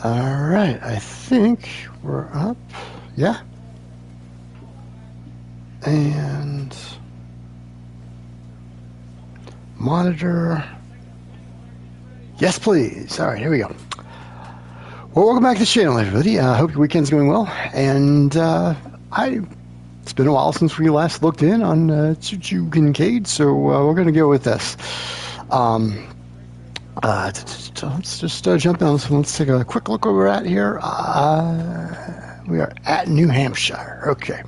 All right, I think we're up. Yeah. And monitor. Yes, please. All right, here we go. Well, welcome back to the channel, everybody. I hope your weekend's going well. And it's been a while since we last looked in on Choo Choo Kinkade, so we're going to go with this. Let's just jump in. Let's take a quick look where we're at here. We are at New Hampshire. Okay.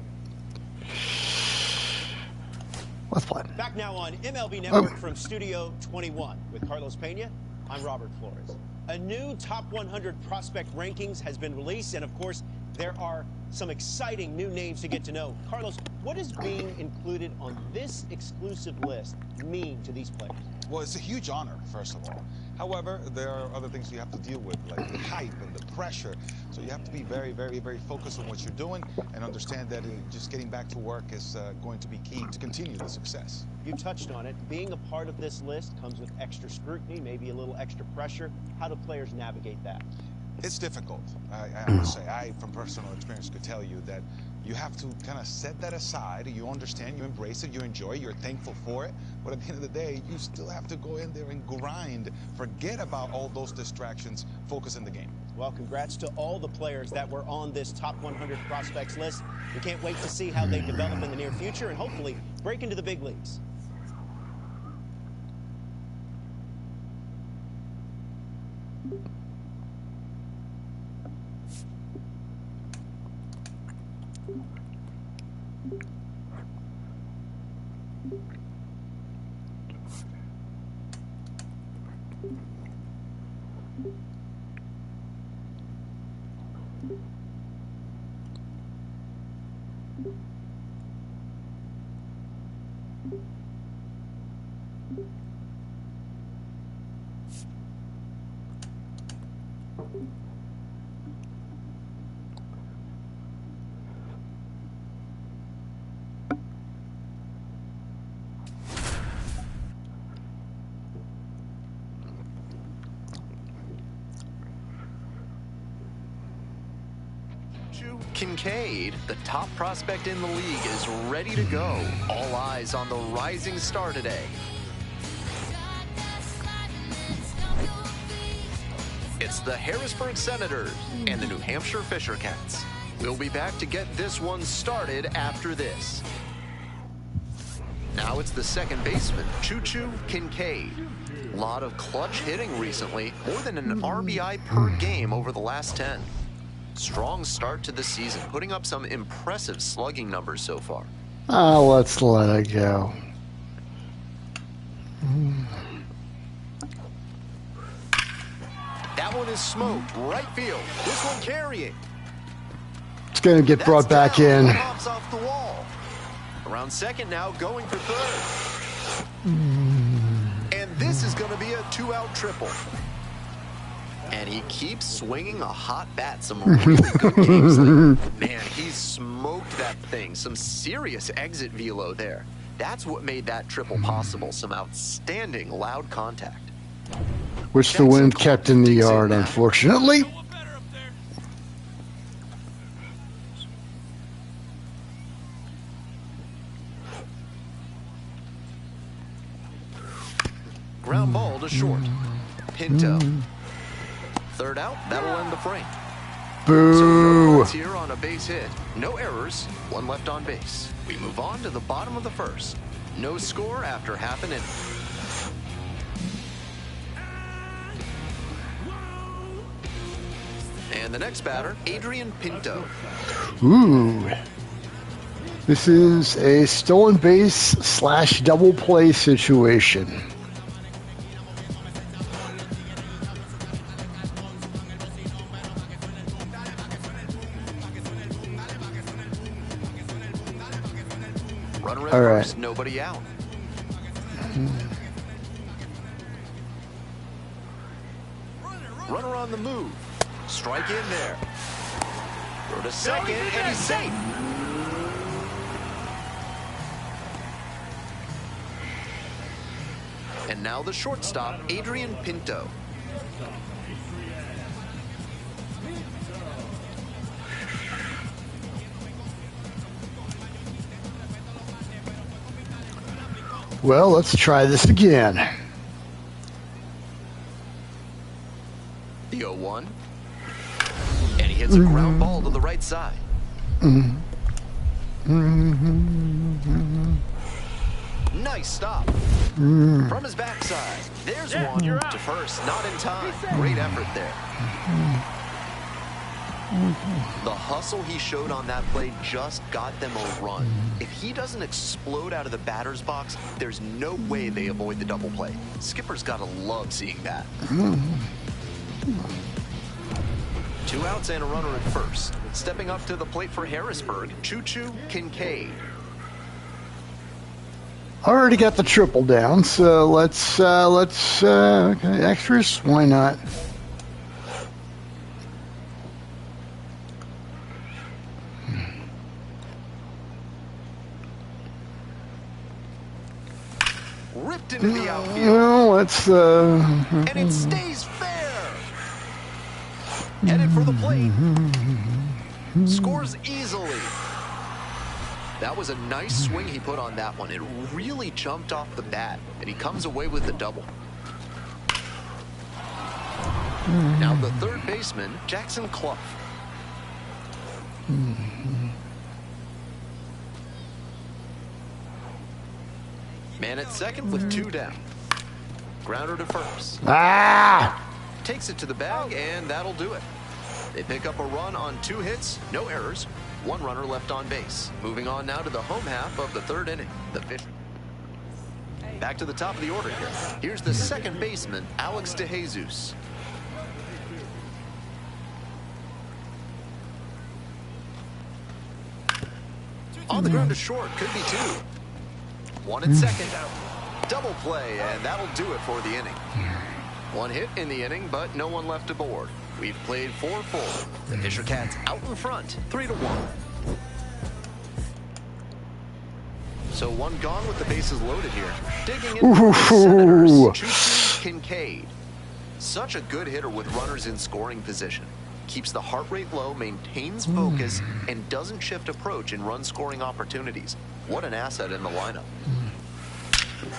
Let's play. Back now on MLB Network from Studio 21 with Carlos Pena. I'm Robert Flores. A new top 100 prospect rankings has been released, and of course, there are some exciting new names to get to know. Carlos, what does being included on this exclusive list mean to these players? Well, it's a huge honor, first of all. However, there are other things you have to deal with, like the hype and the pressure. So you have to be very, very, very focused on what you're doing and understand that just getting back to work is going to be key to continue the success. You touched on it. Being a part of this list comes with extra scrutiny, maybe a little extra pressure. How do players navigate that? It's difficult. I must say, I, from personal experience, could tell you that you have to kind of set that aside. You understand, you embrace it, you enjoy it, you're thankful for it. But at the end of the day, you still have to go in there and grind. Forget about all those distractions. Focus in the game. Well, congrats to all the players that were on this top 100 prospects list. We can't wait to see how they develop in the near future and hopefully break into the big leagues. Choo Kinkade, the top prospect in the league, is ready to go. All eyes on the rising star today. It's the Harrisburg Senators and the New Hampshire Fisher Cats. We'll be back to get this one started after this. Now it's the second baseman, Choo Choo Kinkade. A lot of clutch hitting recently, more than an RBI per game over the last 10. Strong start to the season, putting up some impressive slugging numbers so far. Let's let it go. That one is smoked, right field. This one carrying. It's going to get brought back in. Pops off the wall. Around second now, going for third. And this is going to be a 2-out triple. And he keeps swinging a hot bat. Some really good games. Man, he smoked that thing. Some serious exit velo there. That's what made that triple possible. Some outstanding loud contact. Which the wind kept in the yard, unfortunately. Ground ball to short. Pinto. Third out, that'll end the frame. Boo! So no runs here on a base hit. No errors, one left on base. We move on to the bottom of the first. No score after half an inning. And the next batter, Adrian Pinto. Ooh. This is a stolen base / double play situation. Runner at first, nobody out. Runner on the move. Strike in there. Throw to second, and he's safe. And now the shortstop, Adrian Pinto. Well, let's try this again. The 0-1. And he hits a ground ball to the right side. Nice stop. From his backside. There's one to first. Not in time. Great effort there. The hustle he showed on that play just got them a run. If he doesn't explode out of the batter's box, there's no way they avoid the double play. Skipper's got to love seeing that. 2 outs and a runner at first. Stepping up to the plate for Harrisburg, Choo Choo Kinkade. Already got the triple down, so let's okay, extras. Why not? Ripped into the outfield. Well, let's And it stays fair. Headed for the plate. Scores easily. That was a nice swing he put on that one. It really jumped off the bat, and he comes away with the double. Now the third baseman, Jackson Clough. Man at second with 2 down. Grounder to first. Takes it to the bag, and that'll do it. They pick up a run on 2 hits, no errors, 1 runner left on base. Moving on now to the home half of the 3rd inning. Back to the top of the order here. Here's the second baseman, Alex DeJesus. On the ground to short, could be 2. 1 at second. Double play, and that'll do it for the inning. 1 hit in the inning, but no one left aboard. We've played 4 full. The Fisher Cats out in front, 3-1. So 1 gone with the bases loaded here. Digging in for the Senators, Choo Choo Kinkade. Such a good hitter with runners in scoring position. Keeps the heart rate low, maintains focus, and doesn't shift approach in run-scoring opportunities. What an asset in the lineup.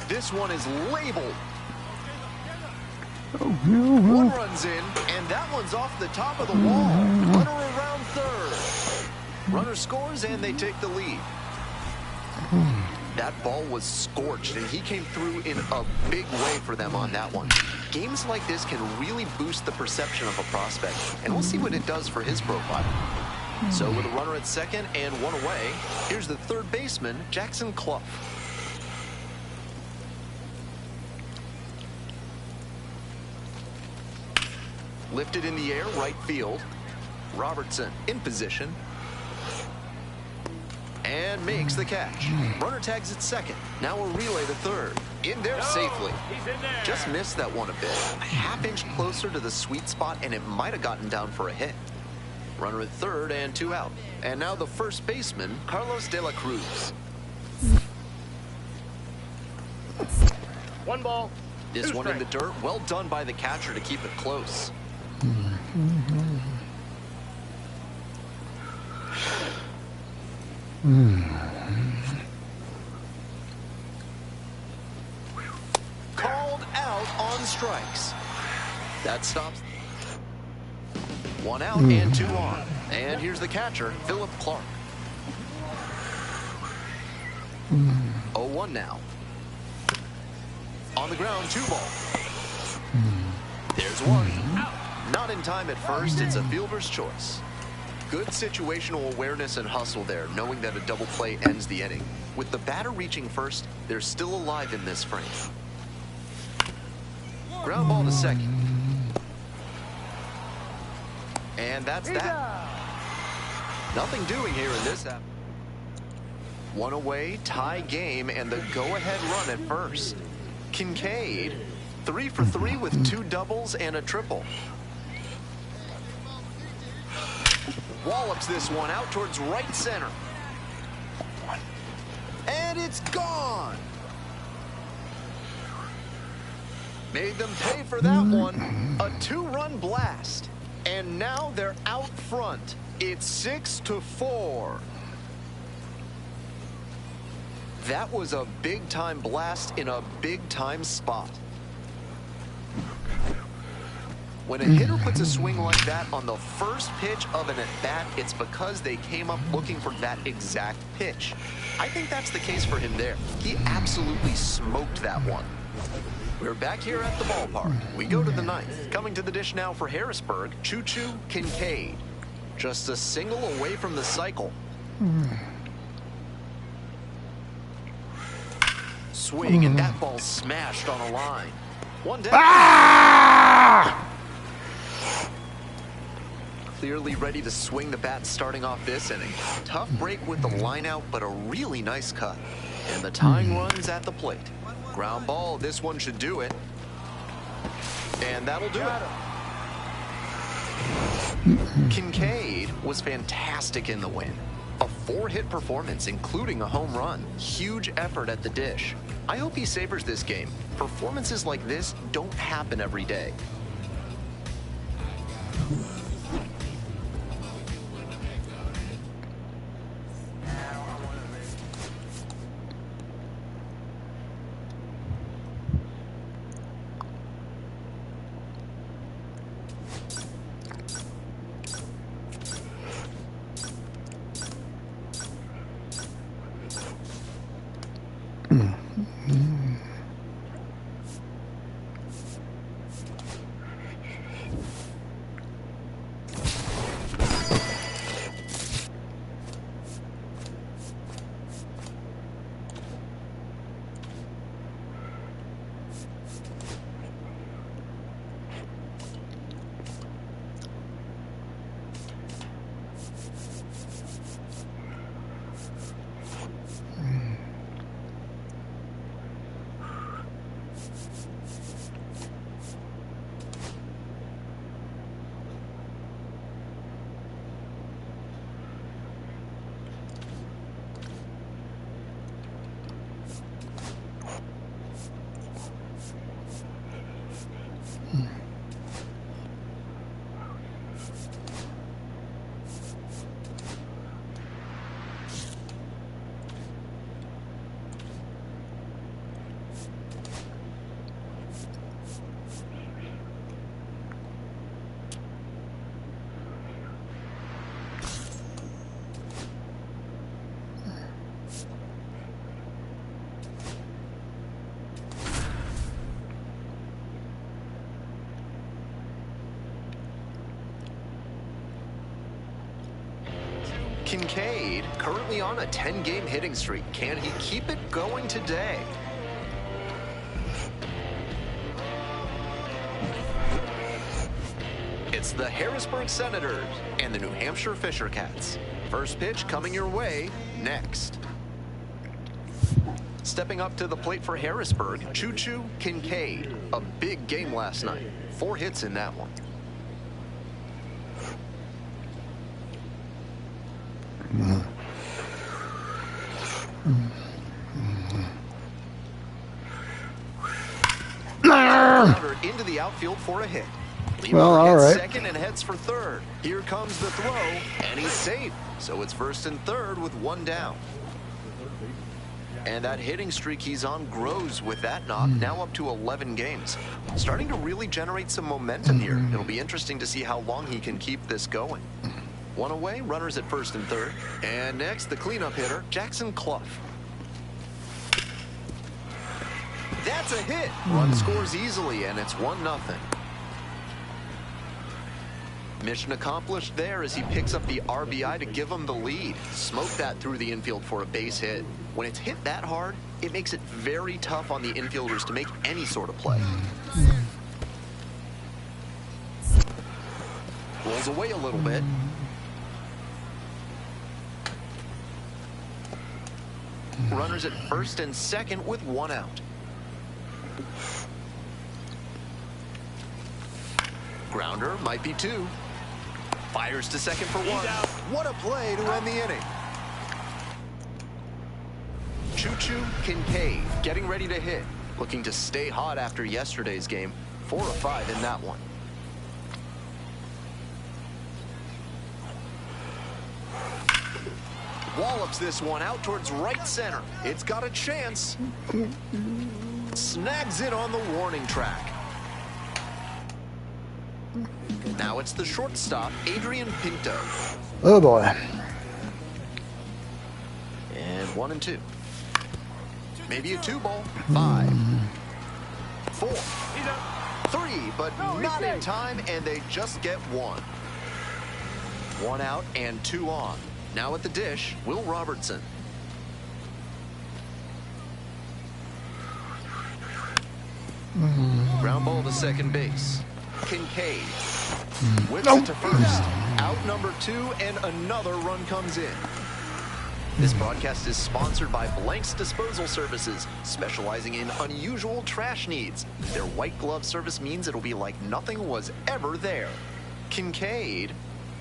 This one is labeled. 1 runs in, and that one's off the top of the wall. Runner around third. Runner scores, and they take the lead. That ball was scorched, and he came through in a big way for them on that one. Games like this can really boost the perception of a prospect, and we'll see what it does for his profile. So with a runner at second and 1 away, here's the third baseman, Jackson Clough. Lifted in the air, right field. Robertson in position. And makes the catch. Runner tags at second. Now a relay to third. In there safely. Just missed that one a bit. A half-inch closer to the sweet spot, and it might have gotten down for a hit. Runner at third and 2 out. And now the first baseman, Carlos De La Cruz. 1 ball. This one in the dirt. Well done by the catcher to keep it close. Called out on strikes. That stops. 1 out and 2 on. And here's the catcher, Philip Clark. 0-1 now. On the ground, 2 ball. There's 1. Not in time at first. It's a fielder's choice. Good situational awareness and hustle there, knowing that a double play ends the inning. With the batter reaching first, they're still alive in this frame. Ground ball to second. And that's that. Nothing doing here in this half. 1 away, tie game, and the go-ahead run at first. Kinkade, 3 for 3 with 2 doubles and a triple. Wallops this one out towards right center. And it's gone. Made them pay for that one. A 2-run blast. And now they're out front. It's 6-4. That was a big-time blast in a big-time spot. When a hitter puts a swing like that on the first pitch of an at-bat, it's because they came up looking for that exact pitch. I think that's the case for him there. He absolutely smoked that one. We're back here at the ballpark. We go to the ninth. Coming to the dish now for Harrisburg, Choo Choo Kinkade. Just a single away from the cycle. Swing, and that ball smashed on a line. One down. Ah! Clearly ready to swing the bat starting off this inning. Tough break with the line out, but a really nice cut. And the tying runs at the plate. Ground ball, this one should do it. And that'll do it. Kinkade was fantastic in the win. A 4-hit performance, including a home run. Huge effort at the dish. I hope he savors this game. Performances like this don't happen every day. Kinkade currently on a 10-game hitting streak. Can he keep it going today? It's the Harrisburg Senators and the New Hampshire Fisher Cats. First pitch coming your way next. Stepping up to the plate for Harrisburg, Choo Choo Kinkade. A big game last night. 4 hits in that one. Into the outfield for a hit. Well, all right. Second and heads for third. Here comes the throw, and he's safe. So it's first and third with 1 down. And that hitting streak he's on grows with that knock, now up to 11 games. Starting to really generate some momentum here. It'll be interesting to see how long he can keep this going. 1 away, runners at first and third. And next, the cleanup hitter, Jackson Clough. That's a hit. Run scores easily, and it's 1-0. Mission accomplished there as he picks up the RBI to give him the lead. Smoked that through the infield for a base hit. When it's hit that hard, it makes it very tough on the infielders to make any sort of play. Rolls away a little bit. Runners at first and second with 1 out. Grounder might be 2. Fires to second for 1. What a play to end the inning. Choo Choo Kinkade getting ready to hit. Looking to stay hot after yesterday's game. 4 of 5 in that one. wallops this one out towards right center. It's got a chance. Snags it on the warning track. Now it's the shortstop, Adrian Pinto. Oh boy. And 1-2. Maybe a 2-ball. 5, 4, 3, but not in time, and they just get 1. 1 out and 2 on. Now at the dish, Will Robertson. Ground ball to second base. Kinkade whips it to first. Out number 2, and another run comes in. This broadcast is sponsored by Blank's Disposal Services, specializing in unusual trash needs. Their white glove service means it'll be like nothing was ever there. Kinkade,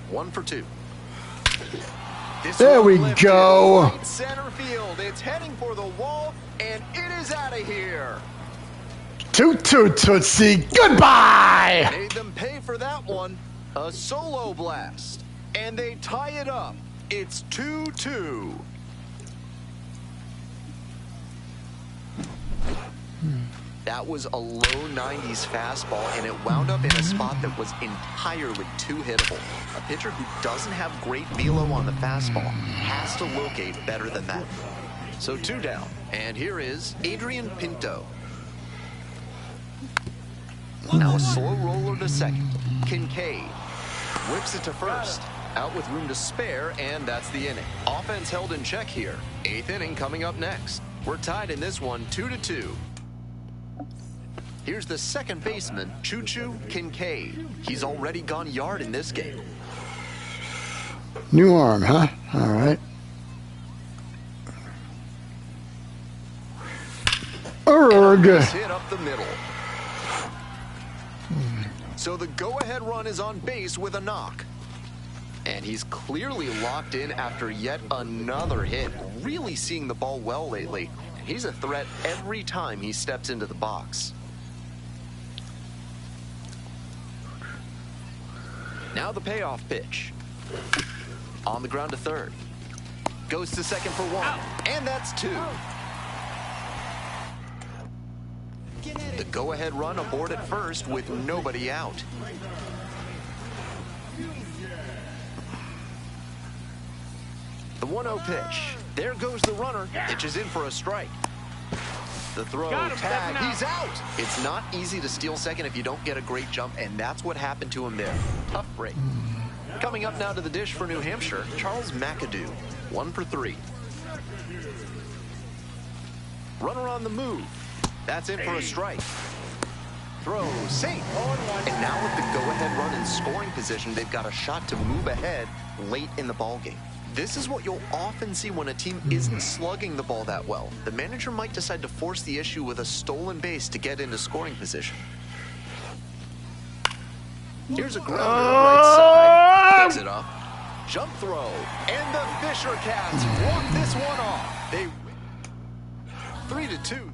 1 for 2. There we go. Right center field. It's heading for the wall, and it is out of here. Toot toot tootsie, goodbye! Made them pay for that one. A solo blast. And they tie it up. It's 2-2. That was a low 90s fastball, and it wound up in a spot that was entirely too hittable. A pitcher who doesn't have great velo on the fastball has to locate better than that. So 2 down, and here is Adrian Pinto. Now a slow roller to second. Kinkade whips it to first. Out with room to spare, and that's the inning. Offense held in check here. 8th inning coming up next. We're tied in this one, 2-2. Here's the second baseman, Choo Choo Kinkade. He's already gone yard in this game. New arm, huh? All right. Base hit up the middle. So the go-ahead run is on base with a knock. And he's clearly locked in after yet another hit. Really seeing the ball well lately. He's a threat every time he steps into the box. Now the payoff pitch. On the ground to third. Goes to second for 1. And that's 2. The go-ahead run aboard at first with nobody out. The 1-0 pitch. There goes the runner. Pitches in for a strike. The throw, tag, he's out. It's not easy to steal second if you don't get a great jump, and that's what happened to him there. Tough break. Coming up now to the dish for New Hampshire, Charles McAdoo, 1 for 3. Runner on the move. That's in for a strike. Throw, safe. And now with the go-ahead run in scoring position, they've got a shot to move ahead late in the ballgame. This is what you'll often see when a team isn't slugging the ball that well. The manager might decide to force the issue with a stolen base to get into scoring position. Here's a grounder right side. Picks it up. Jump throw. And the Fisher Cats walk this one off. They win 3-2.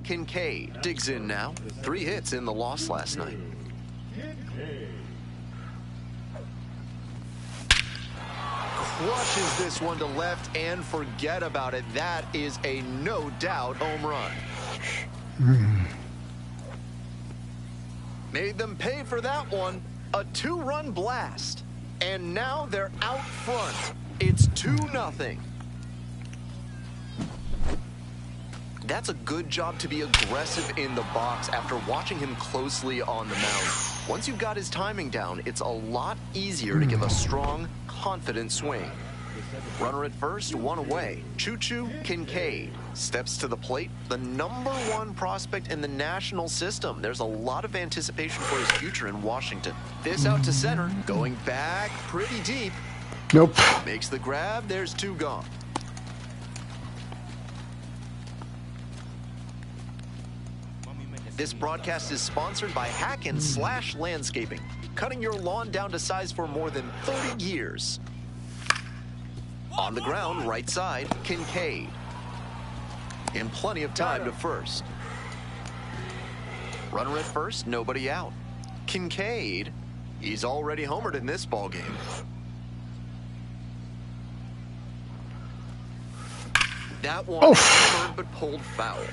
Kinkade digs in now. 3 hits in the loss last night. Crushes this one to left, and forget about it. That is a no doubt home run. Made them pay for that one. A 2-run blast. And now they're out front. It's 2-0. That's a good job to be aggressive in the box after watching him closely on the mound. Once you've got his timing down, it's a lot easier to give a strong, confident swing. Runner at first, one away. Choo Choo Kinkade steps to the plate, the #1 prospect in the national system. There's a lot of anticipation for his future in Washington. This out to center, going back pretty deep. Nope. Makes the grab, there's 2 gone. This broadcast is sponsored by Hack and Slash Landscaping, cutting your lawn down to size for more than 30 years. On the ground, right side, Kinkade. And plenty of time to first. Runner at first, nobody out. Kinkade, he's already homered in this ballgame. That one hammered but pulled foul.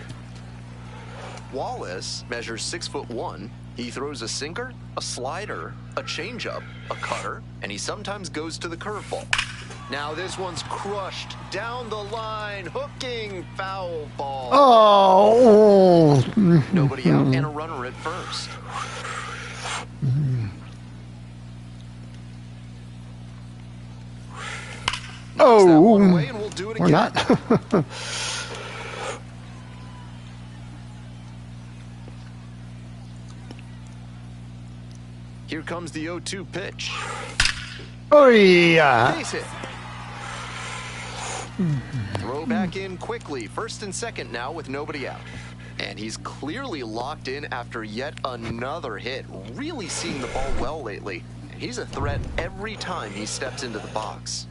Wallace measures 6'1". He throws a sinker, a slider, a changeup, a cutter, and he sometimes goes to the curveball. Now this one's crushed down the line, hooking foul ball. Oh. Nobody out and a runner at first. Knocks that one away and we'll do it again. Or not. Here comes the 0-2 pitch. Oh, yeah. Base hit. Throw back in quickly. First and second now with nobody out. And he's clearly locked in after yet another hit. Really seeing the ball well lately. And he's a threat every time he steps into the box.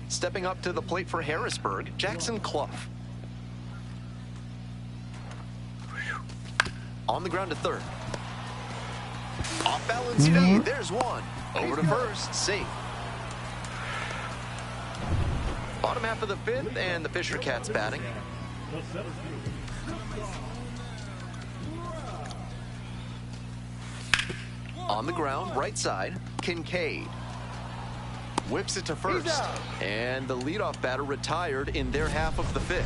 Stepping up to the plate for Harrisburg, Jackson Clough. On the ground to third. Off balance speed, there's one. Over to first, safe. Bottom half of the 5th, and the Fisher Cats batting. On the ground, right side, Kinkade. Whips it to first. And the leadoff batter retired in their half of the 5th.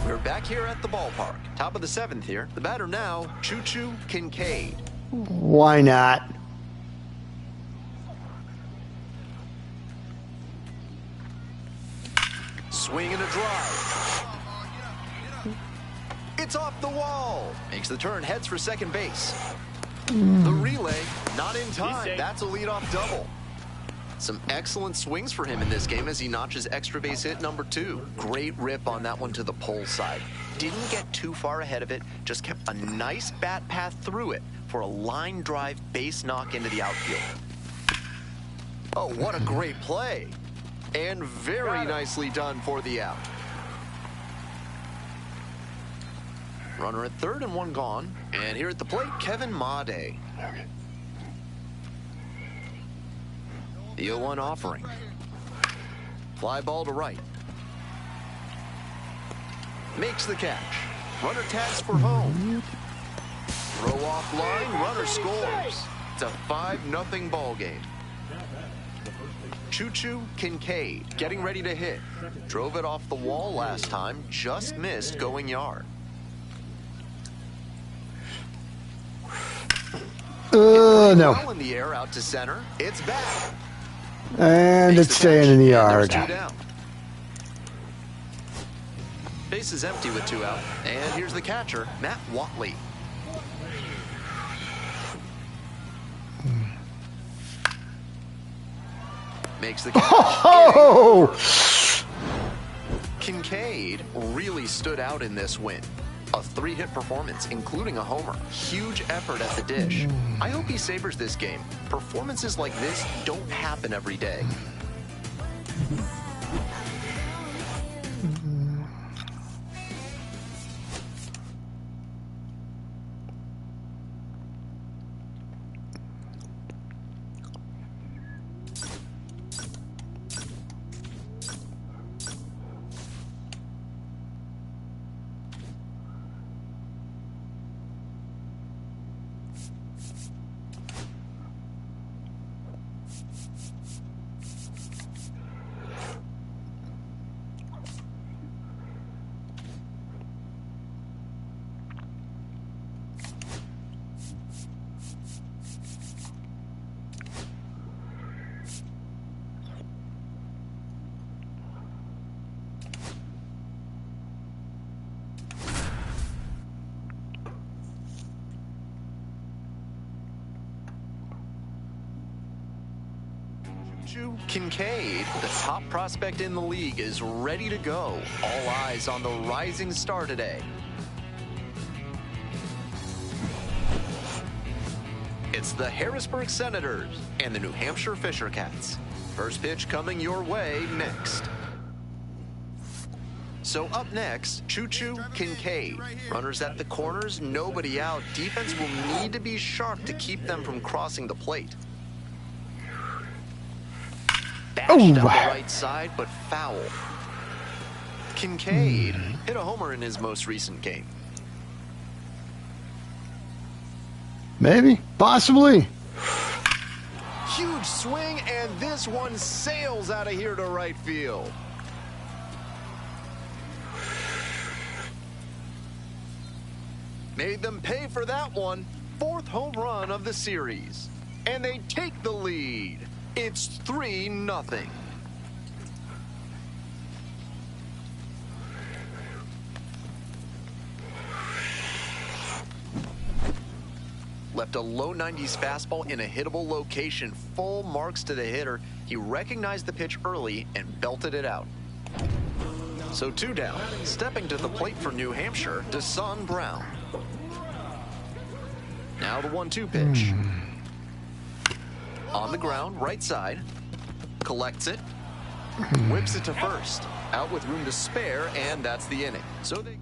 We're back here at the ballpark. Top of the 7th here. The batter now, Choo Choo Kinkade. Why not? Swing and a drive. It's off the wall. Makes the turn, heads for second base. The relay, not in time. That's a leadoff double. Some excellent swings for him in this game as he notches extra base hit #2. Great rip on that one to the pole side. Didn't get too far ahead of it, just kept a nice bat path through it for a line drive base knock into the outfield. Oh, what a great play. And very nicely done for the out. Runner at third and one gone. And here at the plate, Kevin Made. The 0-1 offering. Fly ball to right. Makes the catch. Runner tags for home. Throw off line, runner scores. It's a 5-0 ball game. Choo Choo Kinkade getting ready to hit. Drove it off the wall last time, just missed going yard. No. Well in the air out to center. It's back. And Makes it's staying in the yard. There's 2 down. Base is empty with 2 out. And here's the catcher, Matt Watley. Makes the catch. Oh! Kinkade really stood out in this win. A 3-hit performance, including a homer. Huge effort at the dish. I hope he savors this game. Performances like this don't happen every day. Choo Kinkade, the top prospect in the league, is ready to go. All eyes on the rising star today. It's the Harrisburg Senators and the New Hampshire Fisher Cats. First pitch coming your way next. So up next, Choo Choo Kinkade. Runners at the corners, nobody out. Defense will need to be sharp to keep them from crossing the plate. Bashed down the right side, but foul. Kinkade hit a homer in his most recent game. Maybe, possibly. Huge swing, and this one sails out of here to right field. Made them pay for that one. 4th home run of the series. And they take the lead. It's 3-0. Left a low 90s fastball in a hittable location. Full marks to the hitter. He recognized the pitch early and belted it out. So 2 down. Stepping to the plate for New Hampshire, Deshaun Brown. Now the 1-2 pitch. On the ground, right side. Collects it. Whips it to first. Out with room to spare, and that's the inning. So they...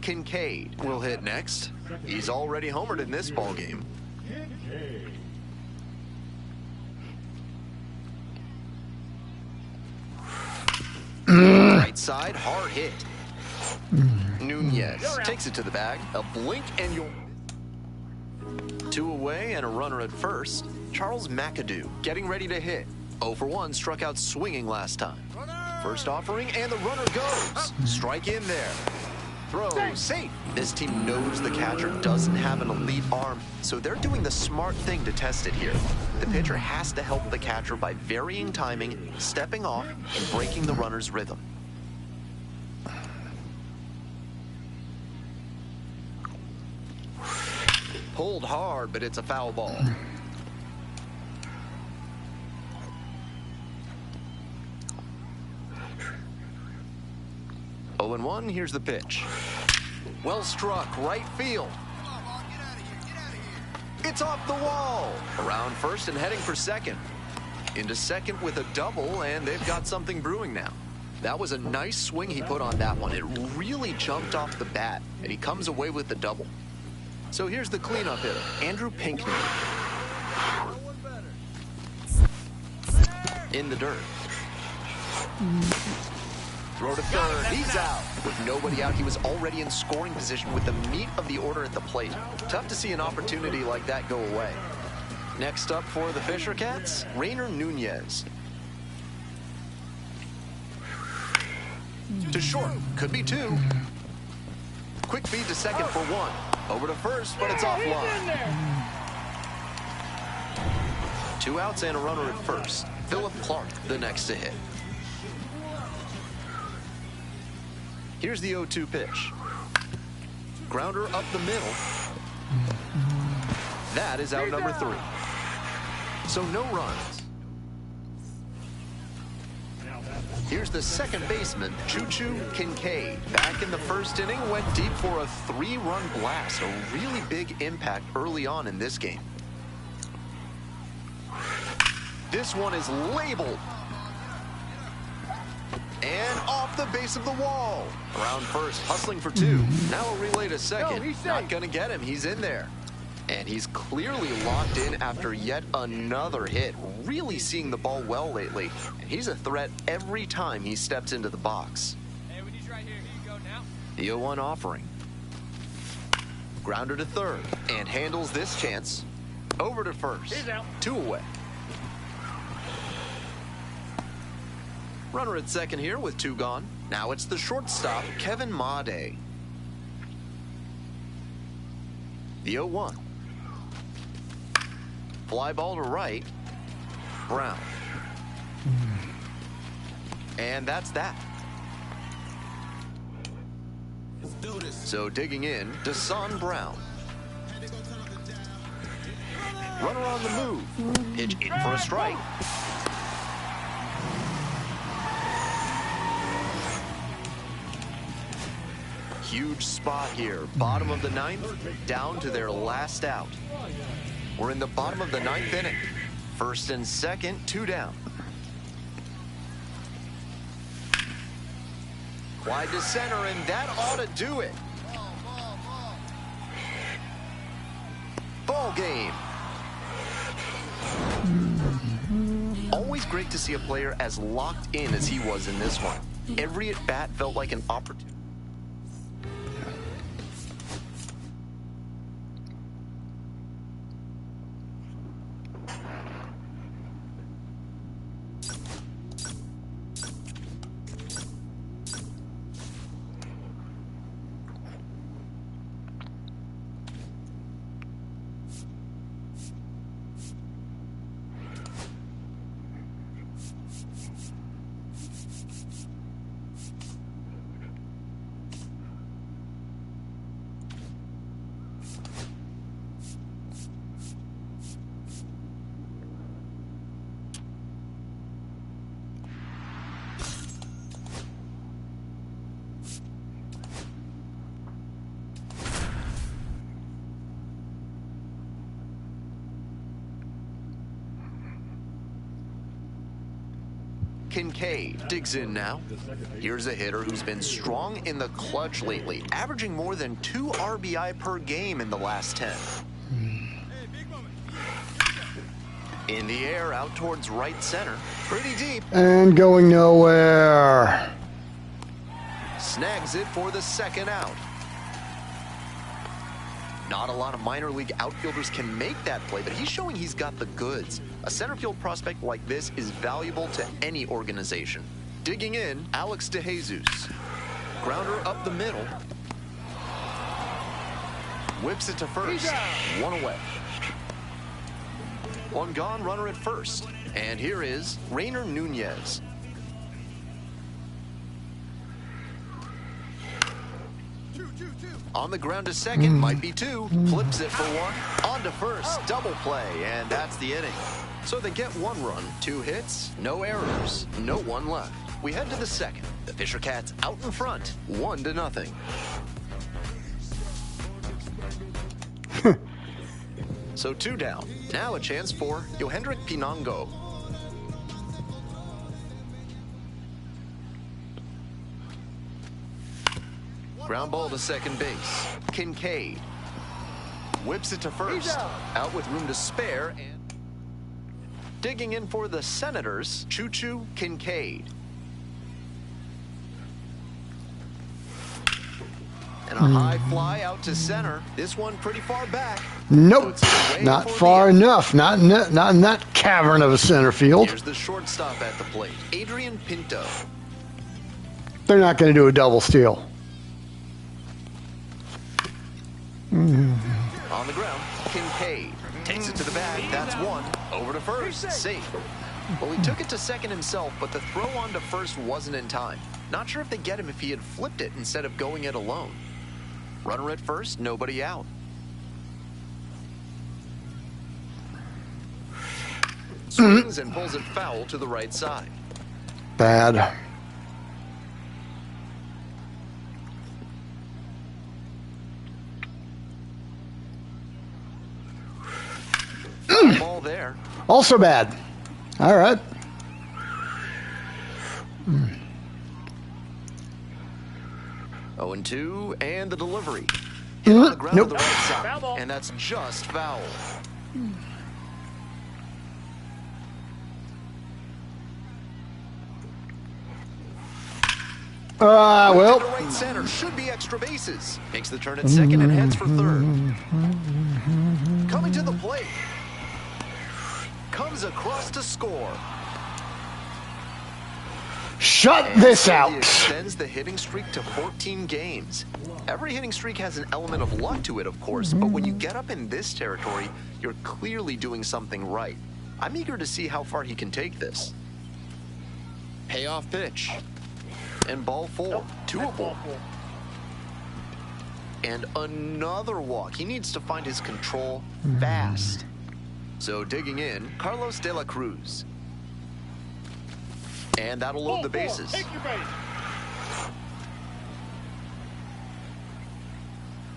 Kinkade will hit next. He's already homered in this ball game. Right side, hard hit. Nunez takes it to the bag. A blink and you'll... 2 away and a runner at first. Charles McAdoo getting ready to hit. 0 for 1, struck out swinging last time. First offering, and the runner goes. Strike in there. Throw safe. This team knows the catcher doesn't have an elite arm, so they're doing the smart thing to test it here. The pitcher has to help the catcher by varying timing, stepping off, and breaking the runner's rhythm. Pulled hard, but it's a foul ball. Oh and 1, here's the pitch. Well struck, right field. It's off the wall. Around first and heading for second. Into second with a double, and they've got something brewing now. That was a nice swing he put on that one. It really jumped off the bat, and he comes away with the double. So here's the cleanup hitter, Andrew Pinkney. In the dirt. Throw to third, he's out. With nobody out, he was already in scoring position with the meat of the order at the plate. Tough to see an opportunity like that go away. Next up for the Fisher Cats, Rainer Nunez. To short, could be 2. Quick feed to second for 1. Over to first, but it's offline. 2 outs and a runner at first. Philip Clark, the next to hit. Here's the 0-2 pitch. Grounder up the middle. That is out number 3. So no runs. Here's the second baseman, Choo Choo Kinkade. Back in the first inning, went deep for a 3-run blast. A really big impact early on in this game. This one is labeled. And off the base of the wall. Around first, hustling for 2. Now a relay to second. Not gonna get him, he's in there. And he's clearly locked in after yet another hit. Really seeing the ball well lately. And he's a threat every time he steps into the box. Hey, we need you right here. Here you go now. The 0-1 offering. Grounder to third. And handles this chance. Over to first. 2 away. Runner at second here with 2 gone. Now it's the shortstop, Kevin Made. The 0-1. Fly ball to right. Brown. And that's that. So digging in, Deshaun Brown. Runner on the move. Pitch in for a strike. Huge spot here. Bottom of the ninth, down to their last out. We're in the bottom of the ninth inning. First and second, 2 down. Wide to center, and that ought to do it. Ball game. Always great to see a player as locked in as he was in this one. Every at-bat felt like an opportunity. Kinkade digs in now. Here's a hitter who's been strong in the clutch lately, averaging more than 2 RBI per game in the last 10. In the air, out towards right center. Pretty deep. And going nowhere. Snags it for the second out. Not a lot of minor league outfielders can make that play, but he's showing he's got the goods. A center field prospect like this is valuable to any organization. Digging in, Alex DeJesus. Grounder up the middle. Whips it to first. 1 away. 1 gone, runner at first. And here is Rainer Nunez. On the ground to second, might be 2. Flips it for 1. On to first, double play, and that's the inning. So they get 1 run, 2 hits, no errors, no 1 left. We head to the second. The Fisher Cats out in front, 1-0. So 2 down. Now a chance for Yohendrick Pinango. Ground ball to second base. Kinkade whips it to first. Out with room to spare. And digging in for the Senators, Choo Choo Kinkade. And a high fly out to center. This one pretty far back. Nope, not far enough. Not in that cavern of a center field. Here's the shortstop at the plate, Adrian Pinto. They're not going to do a double steal. On the ground, Kinkade takes it to the bag. That's 1. Over to first. Safe. Well, he took it to second himself, but the throw on to first wasn't in time. Not sure if they get him if he had flipped it instead of going it alone. Runner at first, nobody out. Swings and pulls it foul to the right side. Bad. Ball there. Also bad. All right. 0-2, and the delivery. Hit on the ground Nope. to the right side, and that's just foul. Well. To the right center, should be extra bases. Makes the turn at second and heads for third. Coming to the plate. Comes across to score. Shut this out. Extends the hitting streak to 14 games. Every hitting streak has an element of luck to it, of course, but when you get up in this territory, you're clearly doing something right. I'm eager to see how far he can take this. Payoff pitch. And ball 4. 2 aboard. And another walk. He needs to find his control fast. So digging in, Carlos De La Cruz. And that'll load the bases.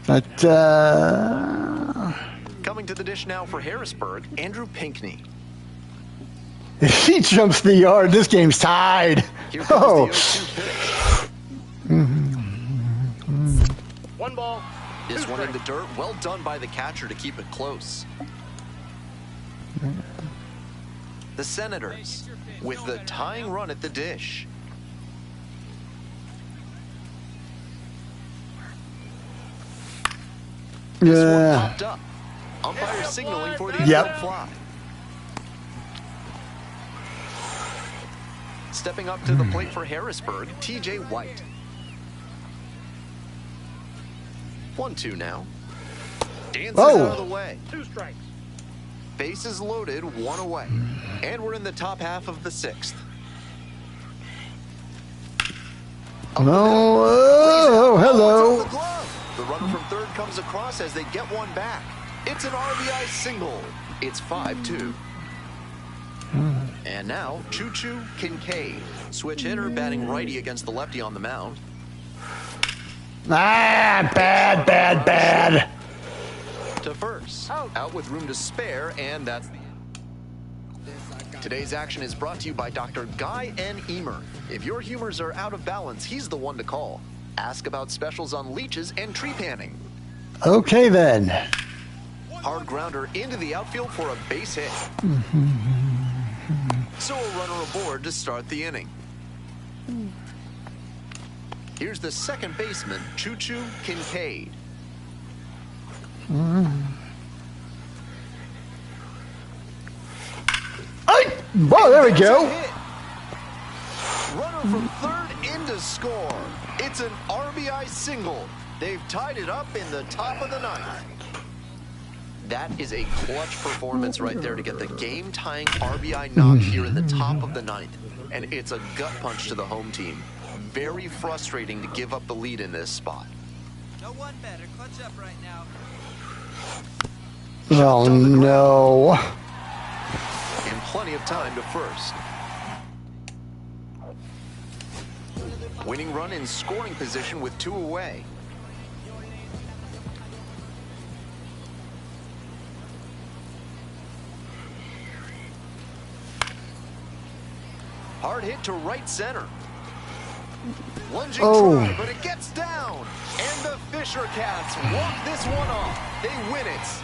But, Coming to the dish now for Harrisburg, Andrew Pinkney. if he jumps the yard, this game's tied. Here comes Oh. the 0-2 pitch. One ball. This one in the dirt. Well done by the catcher to keep it close. The Senators with the tying run at the dish. This one Yeah. popped up. Umpire signaling for the Yep. infield fly. Stepping up to the plate for Harrisburg, TJ White. 1-2 now. Dances Oh. out of the way. 2 strikes. Bases loaded, 1 away. And we're in the top half of the 6th. No. Oh, hello. Off the glove. The runner from third comes across as they get one back. It's an RBI single. It's 5-2. And now, Choo Choo Kinkade. Switch hitter batting righty against the lefty on the mound. Ah, bad. To first. Out with room to spare, and that's the end. Today's action is brought to you by Dr. Guy N. Emer. If your humors are out of balance, he's the one to call. Ask about specials on leeches and tree panning. Okay, then. Hard grounder into the outfield for a base hit. So a runner aboard to start the inning. Here's the second baseman, Choo Choo Kinkade. Whoa, there we go. Hit. Runner from third in to score. It's an RBI single. They've tied it up in the top of the 9th. That is a clutch performance right there to get the game-tying RBI knock here in the top of the 9th. And it's a gut punch to the home team. Very frustrating to give up the lead in this spot. No one better. Clutch up right now. Oh, no. And plenty of time to first. Winning run in scoring position with 2 away. Hard hit to right center. Lunging try, but it gets down. And the Fisher Cats walk this one off. They win it.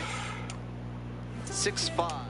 6-5.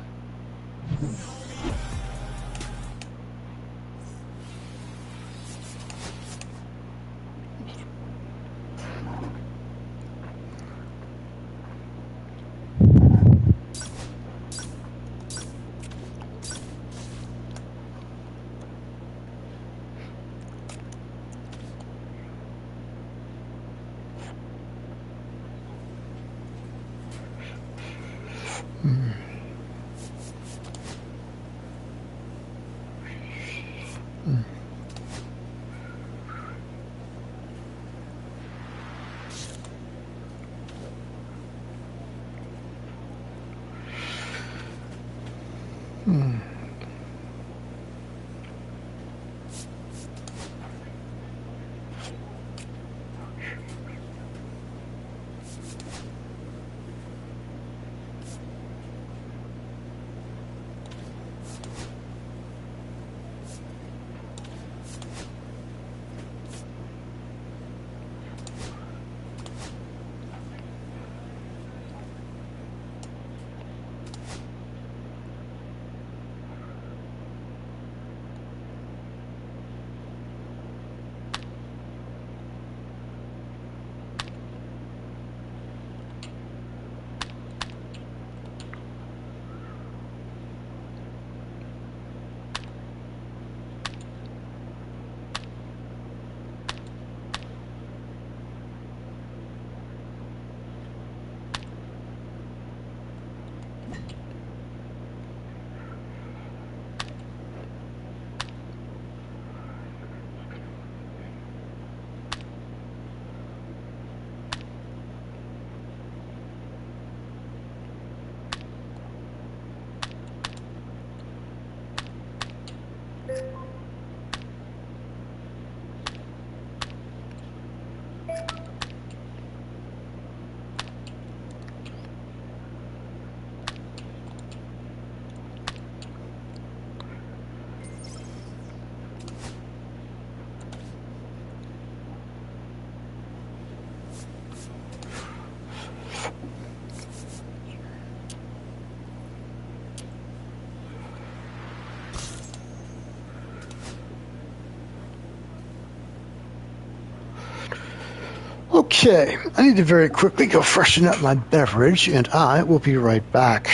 Okay, I need to very quickly go freshen up my beverage, and I will be right back.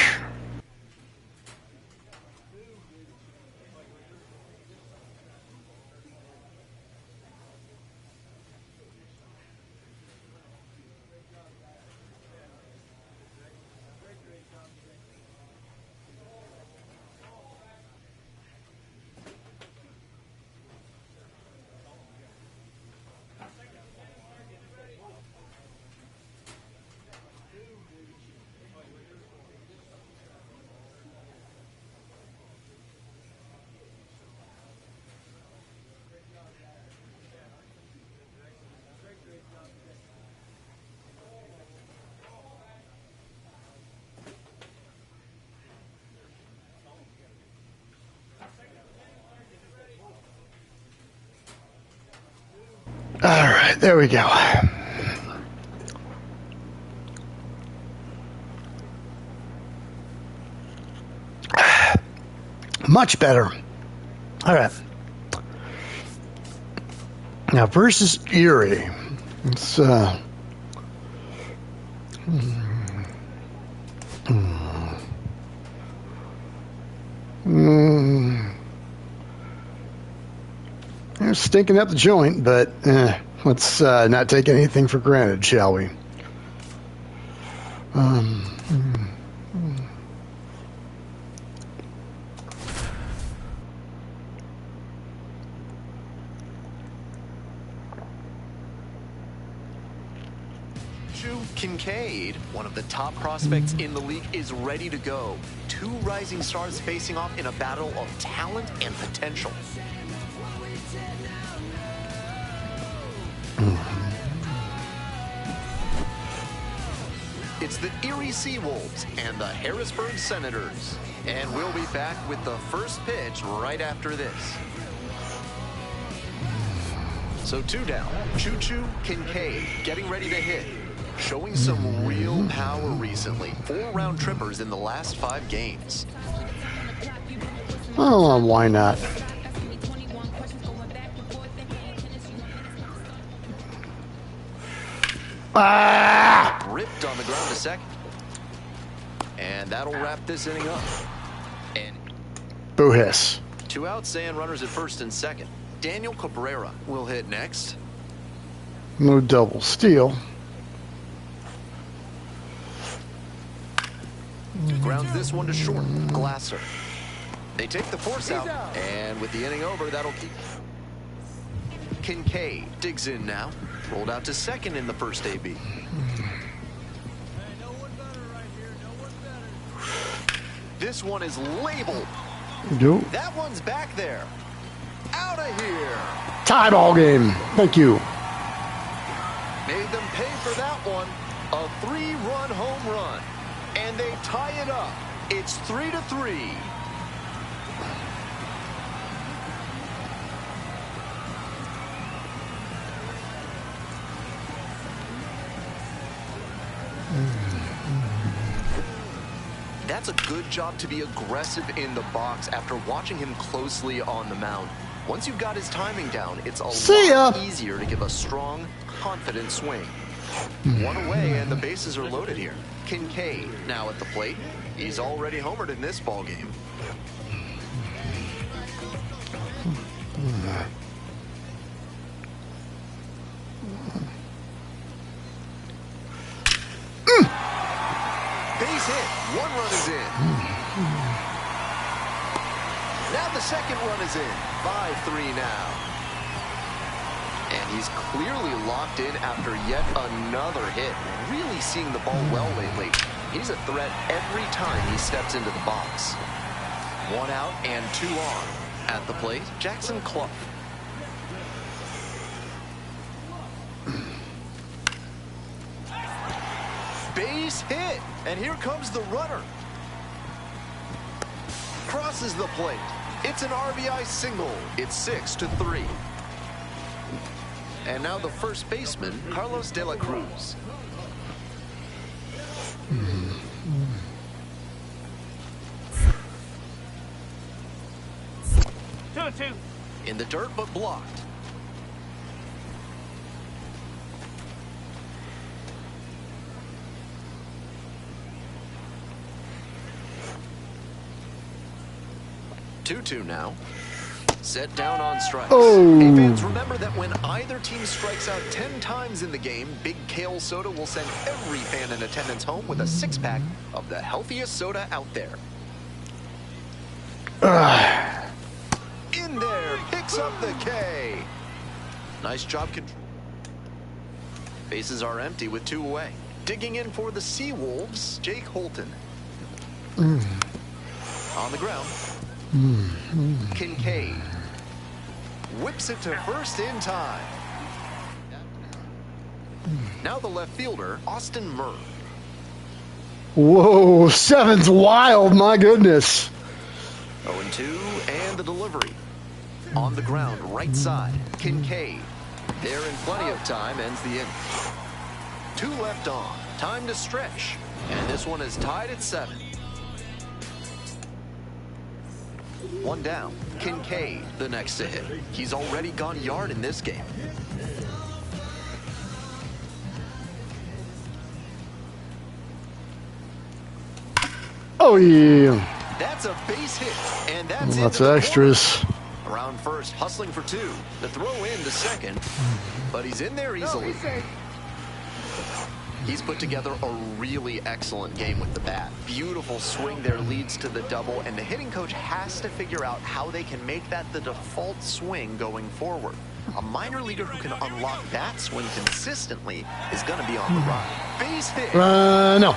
All right, there we go. Much better. All right. Now versus Erie. It's they're stinking up the joint, but let's not take anything for granted, shall we? Choo Kinkade, one of the top prospects in the league, is ready to go. Two rising stars facing off in a battle of talent and potential. It's the Erie Seawolves and the Harrisburg Senators. And we'll be back with the first pitch right after this. So 2 down, Choo Choo Kinkade getting ready to hit. Showing some real power recently. 4 round trippers in the last 5 games. Oh, why not? Ah! Ripped on the ground to second. And that'll wrap this inning up. And Boo hiss. 2 outs and runners at first and second. Daniel Cabrera will hit next. No double steal. Grounds this one to short. Glasser. They take the force out. And with the inning over, that'll keep. Kinkade digs in now. Rolled out to second in the first AB. This one is labeled. Go. That one's back there. Out of here. Tie ball game. Thank you. Made them pay for that one. A 3-run home run. And they tie it up. It's 3-3. That's a good job to be aggressive in the box after watching him closely on the mound. Once you've got his timing down, it's a lot easier to give a strong, confident swing. 1 away and the bases are loaded here. Kinkade now at the plate. He's already homered in this ball game. Base hit. 1 run is in. Now the second run is in. 5-3 now. And he's clearly locked in after yet another hit. Really seeing the ball well lately. He's a threat every time he steps into the box. 1 out and 2 on. At the plate, Jackson Clough. Base hit. And here comes the runner. Crosses the plate. It's an RBI single. It's 6-3. And now the first baseman, Carlos De La Cruz. In the dirt, but blocked. 2-2 now. Set down on strikes. Oh. Hey fans, remember that when either team strikes out 10 times in the game, Big Kale Soda will send every fan in attendance home with a 6-pack of the healthiest soda out there. In there, picks up the K. Nice job control. Bases are empty with 2 away. Digging in for the Seawolves, Jake Holton. On the ground. Kinkade whips it to first in time. Now the left fielder, Austin Murr. Whoa, 7's wild, my goodness. 0-2, and the delivery. On the ground, right side, Kinkade. There in plenty of time, ends the inning. 2 left on, time to stretch. And this one is tied at 7. 1 down, Kinkade, the next to hit. He's already gone yard in this game. Oh, yeah. That's a base hit, and that's Lots of extras. Around first, hustling for 2. The throw in to second, but he's in there easily. He's put together a really excellent game with the bat. Beautiful swing there leads to the double, and the hitting coach has to figure out how they can make that the default swing going forward. A minor leaguer who can unlock that swing consistently is going to be on the run. Base hit. No.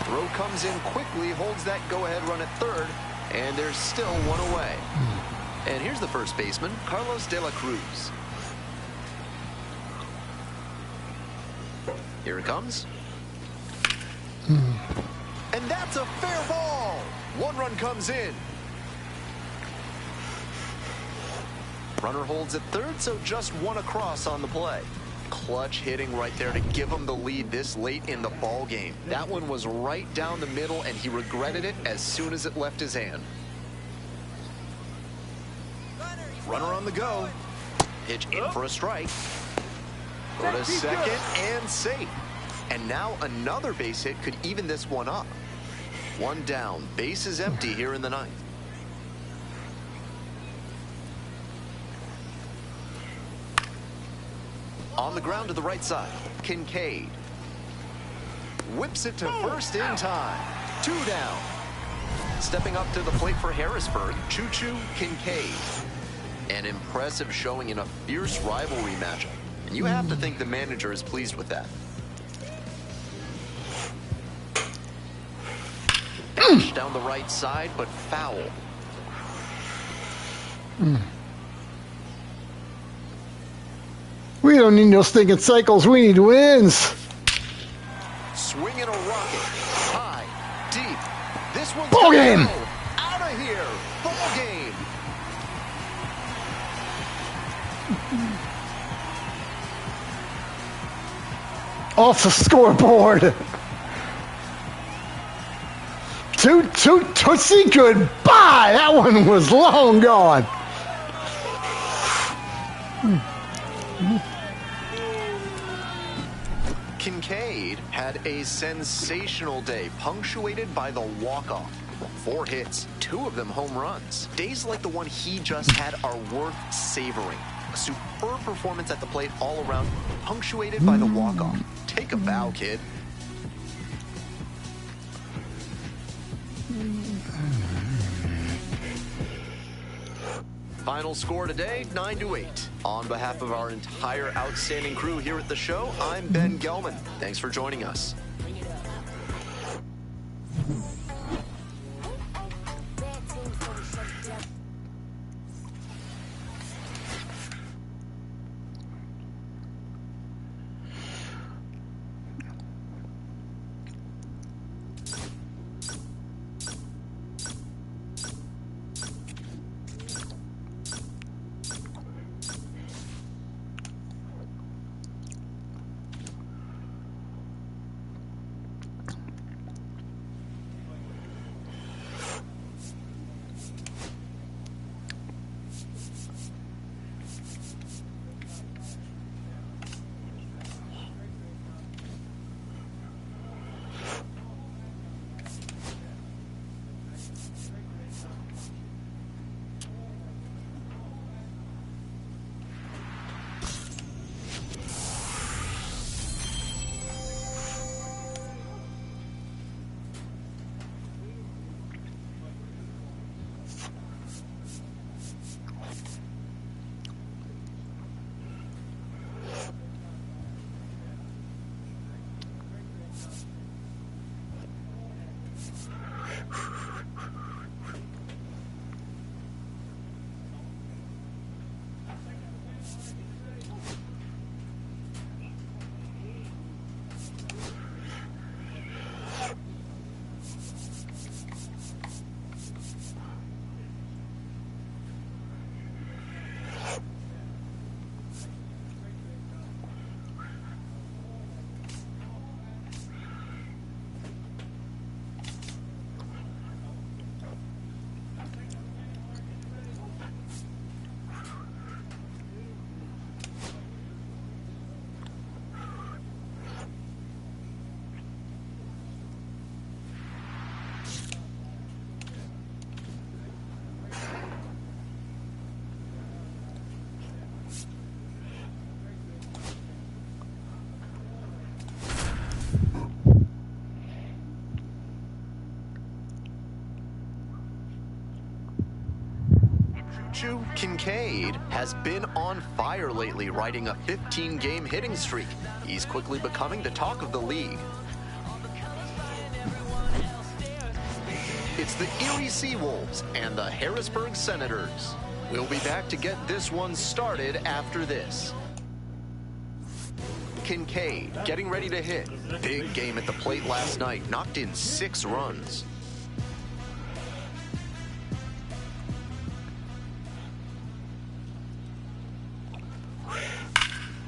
Throw comes in quickly, holds that go-ahead run at third, and there's still 1 away. And here's the first baseman, Carlos De La Cruz. Here it comes. And that's a fair ball. 1 run comes in. Runner holds at third, so just 1 across on the play. Clutch hitting right there to give him the lead this late in the ball game. That one was right down the middle, and he regretted it as soon as it left his hand. Runner on the go. Pitch in for a strike. Go to second and safe. And now another base hit could even this one up. 1 down. Base is empty here in the 9th. On the ground to the right side, Kinkade whips it to first in time. 2 down. Stepping up to the plate for Harrisburg, Choo Choo Kinkade. An impressive showing in a fierce rivalry matchup. And you have to think the manager is pleased with that. Dash down the right side, but foul. We don't need no stinking cycles. We need wins. Swinging a rocket. High, deep. This one's Ball game. Out of here. Ball game. Off the scoreboard. Tootsie, goodbye. That one was long gone. Kinkade had a sensational day, punctuated by the walk-off. 4 hits, 2 of them home runs. Days like the one he just had are worth savoring. A superb performance at the plate all around, punctuated by the walk-off. Take a bow, kid. Final score today, 9-8. On behalf of our entire outstanding crew here at the show, I'm Ben Gelman. Thanks for joining us. Choo Kinkade has been on fire lately, riding a 15-game hitting streak. He's quickly becoming the talk of the league. It's the Erie Seawolves and the Harrisburg Senators. We'll be back to get this one started after this. Kinkade getting ready to hit. Big game at the plate last night, knocked in 6 runs.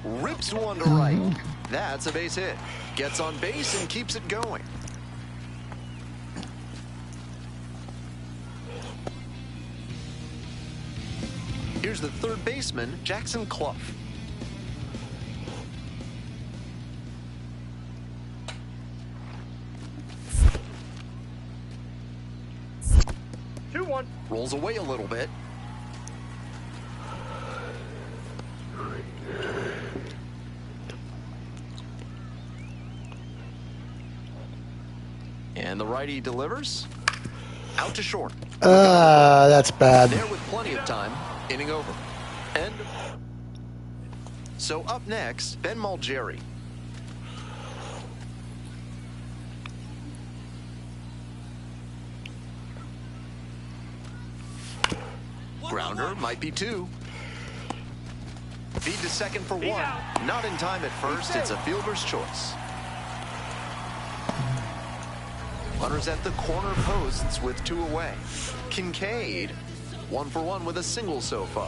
Rips one to right. That's a base hit. Gets on base and keeps it going. Here's the third baseman, Jackson Clough. Rolls away a little bit. And the righty delivers. Out to short. That's bad. There with plenty of time. Inning over. And so up next, Ben Malgeri. Grounder might be 2. Feed to second for 1. Not in time at first. It's a fielder's choice. Runners at the corner posts with 2 away. Kinkade, 1 for 1 with a single so far.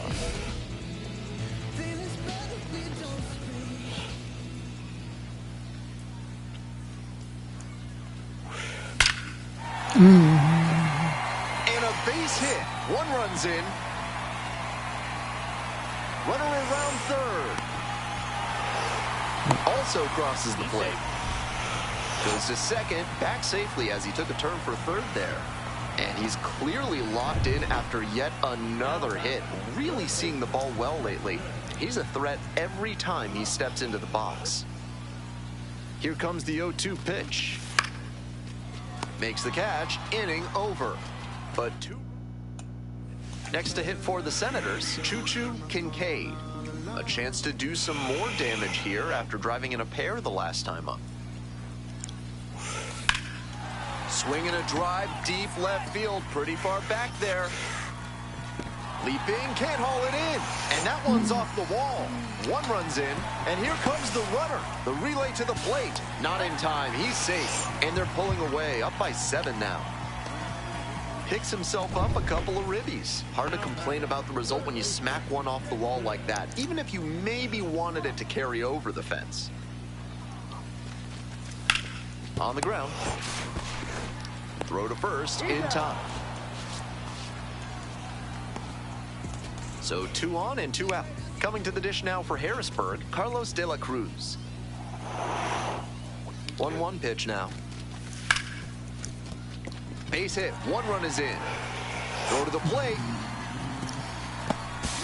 And a base hit. 1 run's in. Runner around third. Also crosses the plate. Goes to second, back safely as he took a turn for third there. And he's clearly locked in after yet another hit. Really seeing the ball well lately. He's a threat every time he steps into the box. Here comes the 0-2 pitch. Makes the catch, inning over. But 2. Next to hit for the Senators, Choo Choo Kinkade. A chance to do some more damage here after driving in a pair the last time up. Swinging a drive, deep left field, pretty far back there. Leaping, can't haul it in, and that one's off the wall. 1 run's in, and here comes the runner. The relay to the plate, not in time, he's safe, and they're pulling away, up by 7 now. Picks himself up a couple of ribbies. Hard to complain about the result when you smack one off the wall like that, even if you maybe wanted it to carry over the fence. On the ground. Throw to first in time. So 2 on and 2 out. Coming to the dish now for Harrisburg, Carlos De La Cruz. 1-1 pitch now. Base hit, 1 run is in. Throw to the plate.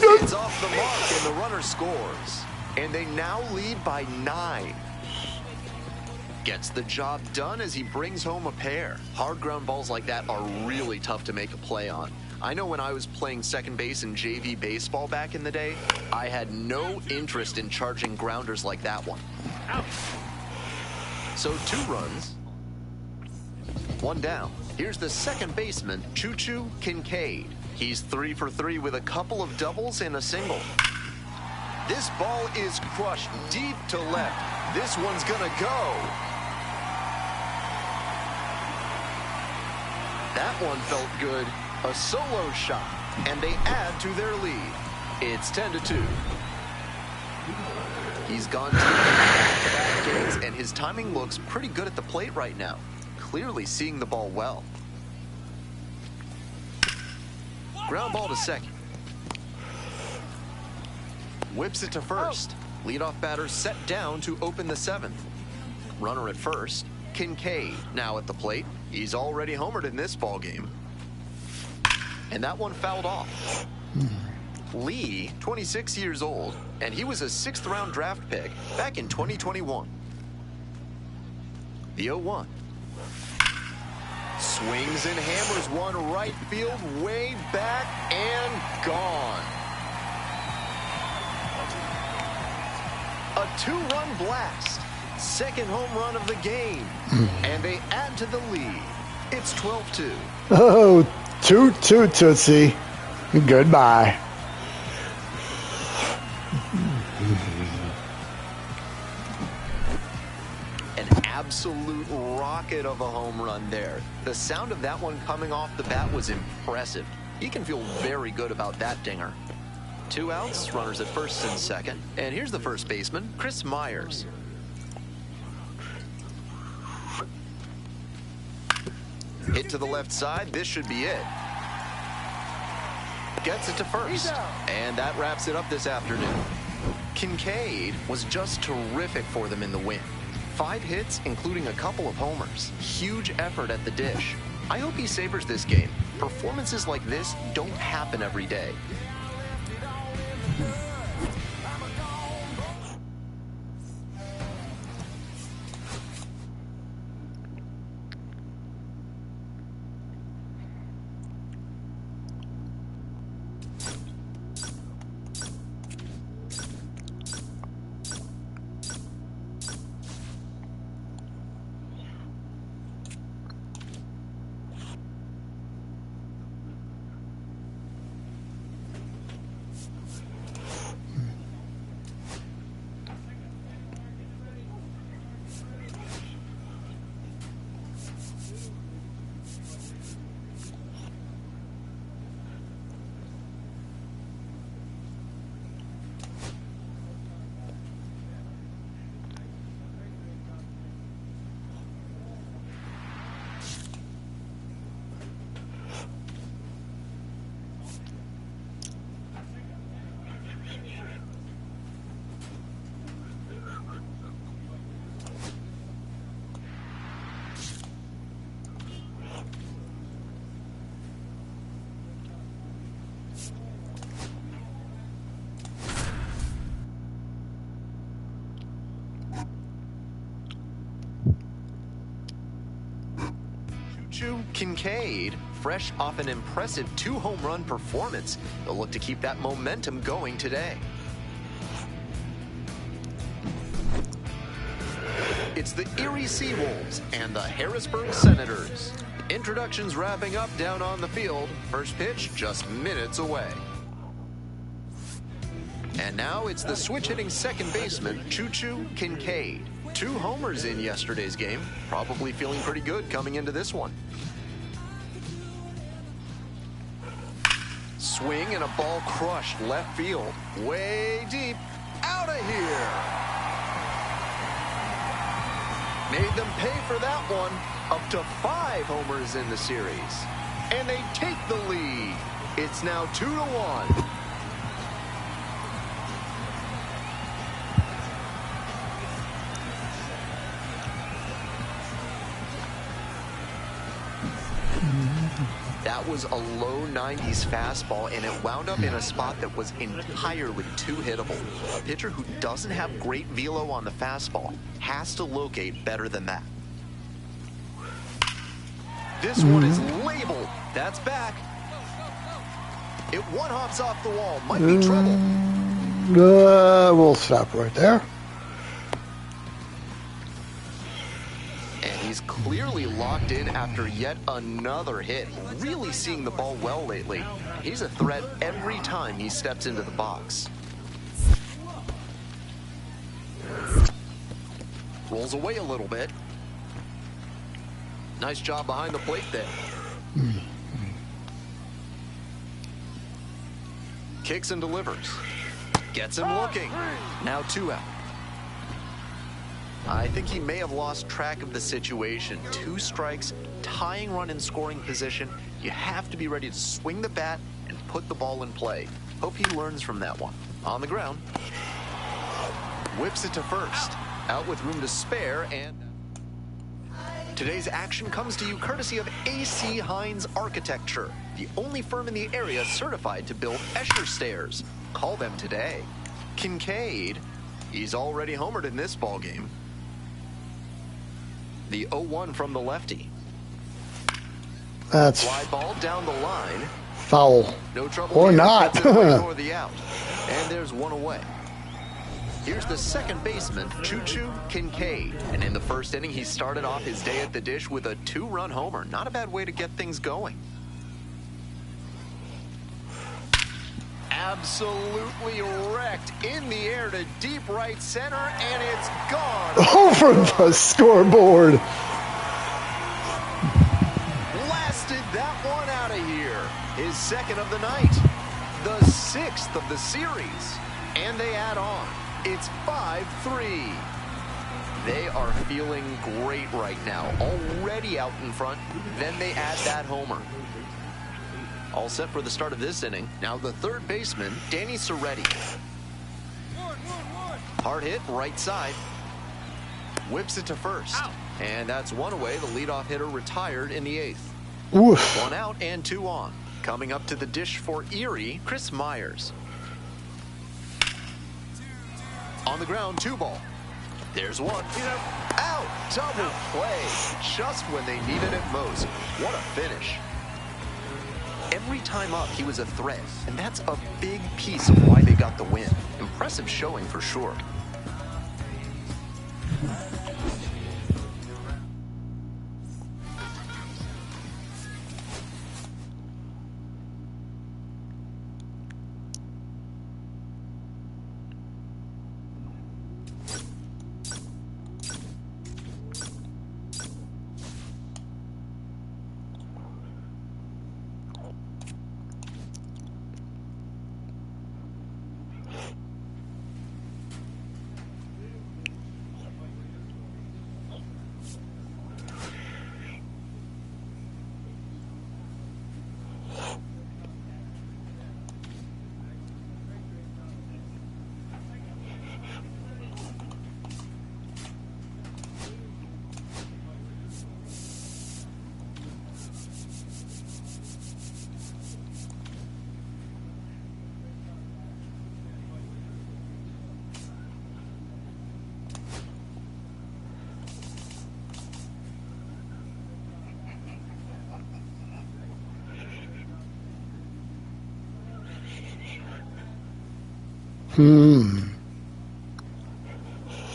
It's off the mark and the runner scores. And they now lead by 9. Gets the job done as he brings home a pair. Hard ground balls like that are really tough to make a play on. I know when I was playing second base in JV baseball back in the day, I had no interest in charging grounders like that one. So 2 runs, 1 down. Here's the second baseman, Choo Choo Kinkade. He's 3 for 3 with a couple of doubles and a single. This ball is crushed deep to left. This one's gonna go. That one felt good. A solo shot, and they add to their lead. It's 10-2. He's gone deep in back-to-back games, and his timing looks pretty good at the plate right now. Clearly seeing the ball well. Ground ball to second. Whips it to first. Leadoff batter set down to open the 7th. Runner at first. Kinkade now at the plate. He's already homered in this ball game. And that one fouled off. Lee, 26 years old, and he was a 6th-round draft pick back in 2021. The 0-1. Swings and hammers one right field, way back and gone. A 2-run blast. Second home run of the game. And they add to the lead. It's 12-2. Oh, toot tootsie. Goodbye. An absolute rocket of a home run there. The sound of that one coming off the bat was impressive. He can feel very good about that dinger. 2 outs, runners at first and second. And here's the first baseman, Chris Myers. Hit to the left side, this should be it. Gets it to first. And that wraps it up this afternoon. Kinkade was just terrific for them in the win. 5 hits, including a couple of homers. Huge effort at the dish. I hope he savors this game. Performances like this don't happen every day. Choo Choo Kinkade, fresh off an impressive 2-home run performance. They'll look to keep that momentum going today. It's the Erie Seawolves and the Harrisburg Senators. Introductions wrapping up down on the field. First pitch just minutes away. And now it's the switch-hitting second baseman, Choo Choo Kinkade. 2 homers in yesterday's game. Probably feeling pretty good coming into this one. Swing and a ball crushed left field. Way deep. Out of here. Made them pay for that one. Up to 5 homers in the series. And they take the lead. It's now 2-1. That was a low 90s fastball, and it wound up in a spot that was entirely too hittable. A pitcher who doesn't have great velo on the fastball has to locate better than that. This one is labeled. That's back. It one-hops off the wall. Might be trouble. We'll stop right there. He's clearly locked in after yet another hit. Really seeing the ball well lately. He's a threat every time he steps into the box. Rolls away a little bit. Nice job behind the plate there. Kicks and delivers. Gets him looking. Now 2 out. I think he may have lost track of the situation. 2 strikes, tying run in scoring position. You have to be ready to swing the bat and put the ball in play. Hope he learns from that one. On the ground. Whips it to first. Out with room to spare, and today's action comes to you courtesy of AC Hines Architecture, the only firm in the area certified to build Escher stairs. Call them today. Kinkade, he's already homered in this ballgame. The 0-1 from the lefty. That's Fly ball down the line. foul. No trouble Or here. not. Gets it away nor the out. And there's one away. Here's the second baseman, Choo Choo Kinkade. And in the first inning, he started off his day at the dish with a 2-run homer. Not a bad way to get things going. Absolutely wrecked in the air to deep right center, and it's gone. Over the scoreboard. Blasted that one out of here. His second of the night. The 6th of the series. And they add on. It's 5-3. They are feeling great right now. Already out in front. Then they add that homer. All set for the start of this inning. Now the third baseman, Danny Soretti. Hard hit, right side. Whips it to first. And that's one away. The leadoff hitter retired in the 8th. Oof. 1 out and 2 on. Coming up to the dish for Erie, Chris Myers. On the ground, 2 ball. There's one. Out. Double play. Just when they needed it most. What a finish. Every time up, he was a threat. And that's a big piece of why they got the win. Impressive showing for sure.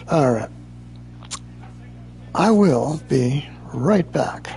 All right. I will be right back.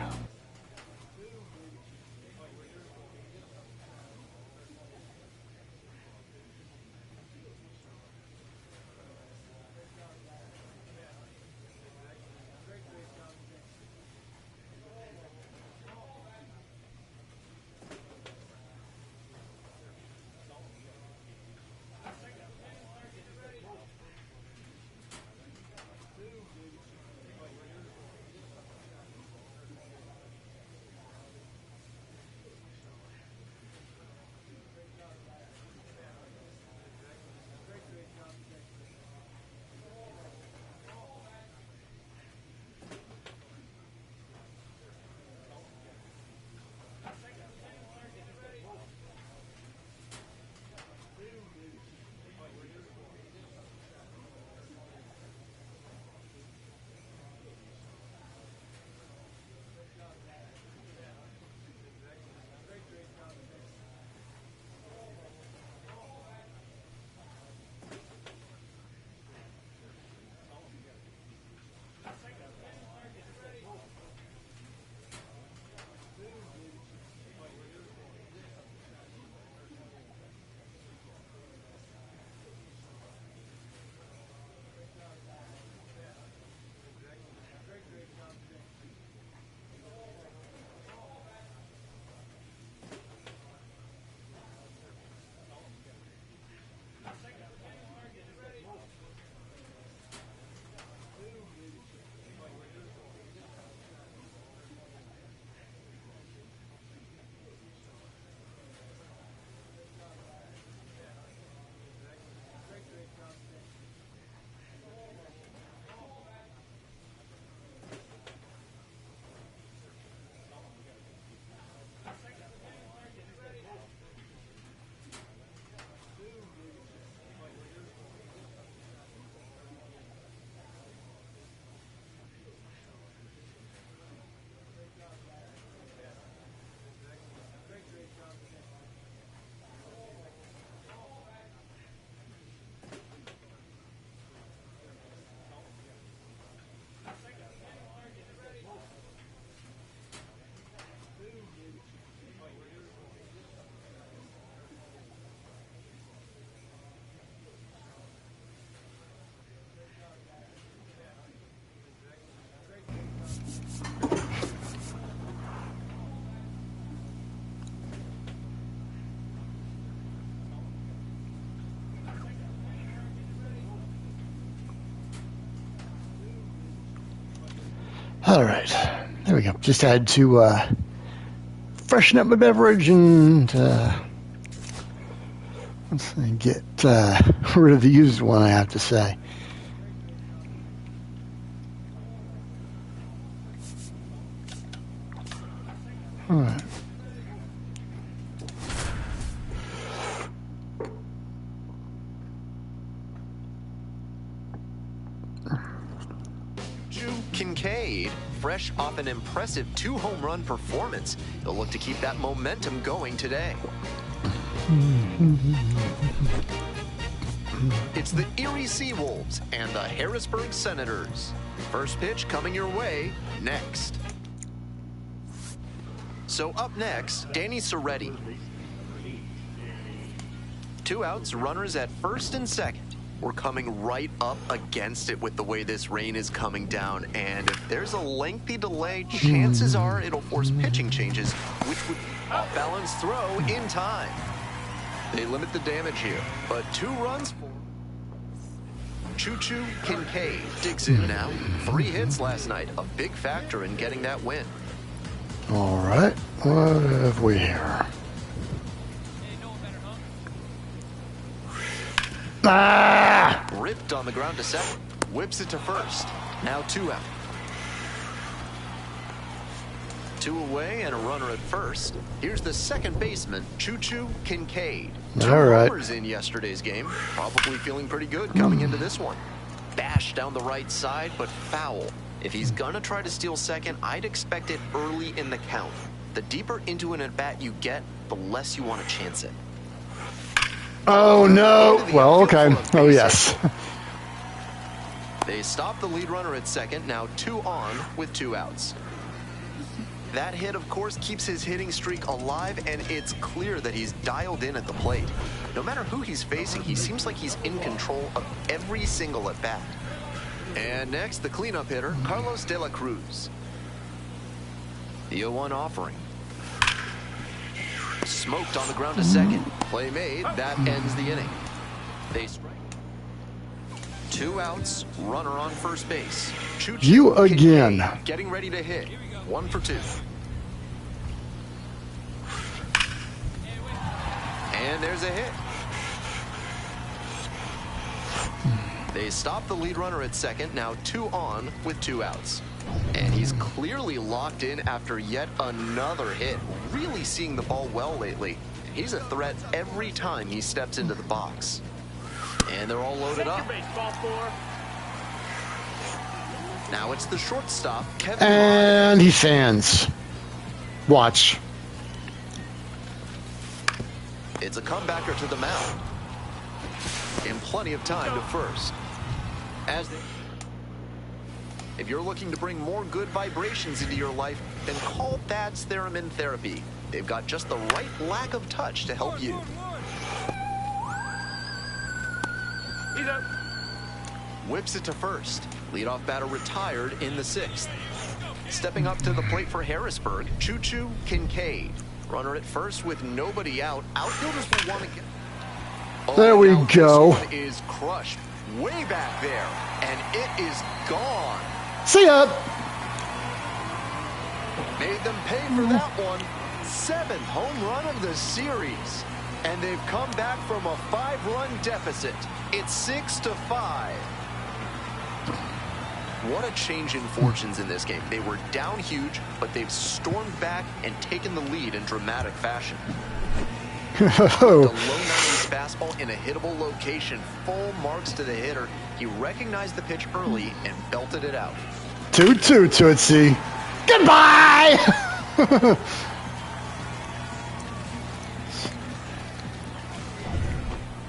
All right, there we go. Just had to freshen up my beverage and let's see, get rid of the used one, I have to say. All right. Choo Kinkade, fresh off an impressive 2-home run performance. He'll look to keep that momentum going today. It's the Erie Seawolves and the Harrisburg Senators. First pitch coming your way next. So up next, Danny Soretti. 2 outs, runners at first and second. We're coming right up against it with the way this rain is coming down, and if there's a lengthy delay, chances are it'll force pitching changes, which would off-balance throw in time. They limit the damage here, but 2 runs for Choo Choo Kinkade. Digs in now. 3 hits last night, a big factor in getting that win. All right, what have we here? Ah! Ripped on the ground to second. Whips it to first. Now 2 out. 2 away and a runner at first. Here's the second baseman, Choo Choo Kinkade. 2 All right. homers in yesterday's game. Probably feeling pretty good coming into this one. Bash down the right side, but foul. If he's gonna try to steal second, I'd expect it early in the count. The deeper into an at-bat you get, the less you want to chance it. Oh no! Well, okay. Oh yes. They stop the lead runner at second, now 2 on with 2 outs. That hit, of course, keeps his hitting streak alive, and it's clear that he's dialed in at the plate. No matter who he's facing, he seems like he's in control of every single at-bat. And next, the cleanup hitter, Carlos De La Cruz. The 0-1 offering. Smoked on the ground to second. Play made. That ends the inning. They strike. 2 outs. Runner on first base. Choo Choo You again. Kinkade getting ready to hit. 1 for 2. And there's a hit. They stop the lead runner at second. Now 2 on with 2 outs. And he's clearly locked in after yet another hit. Really seeing the ball well lately. He's a threat every time he steps into the box. And they're all loaded up. Now it's the shortstop, Kevin. And he fans. Watch. It's a comebacker to the mound. And plenty of time to first. If you're looking to bring more good vibrations into your life, then call Thad's Theremin Therapy. They've got just the right lack of touch to help you. Whips it to first. Leadoff batter retired in the 6th. Stepping up to the plate for Harrisburg, Choo Choo Kinkade. Runner at first with nobody out. Outfielders will want to get... Oh, there we go. This one is crushed way back there, and it is gone. See ya. Made them pay for that one. 7th home run of the series. And they've come back from a 5-run deficit. It's 6-5. What a change in fortunes in this game. They were down huge, but they've stormed back and taken the lead in dramatic fashion. The low 90s fastball in a hittable location. Full marks to the hitter. He recognized the pitch early and belted it out. 2-2, Tootsie. Goodbye!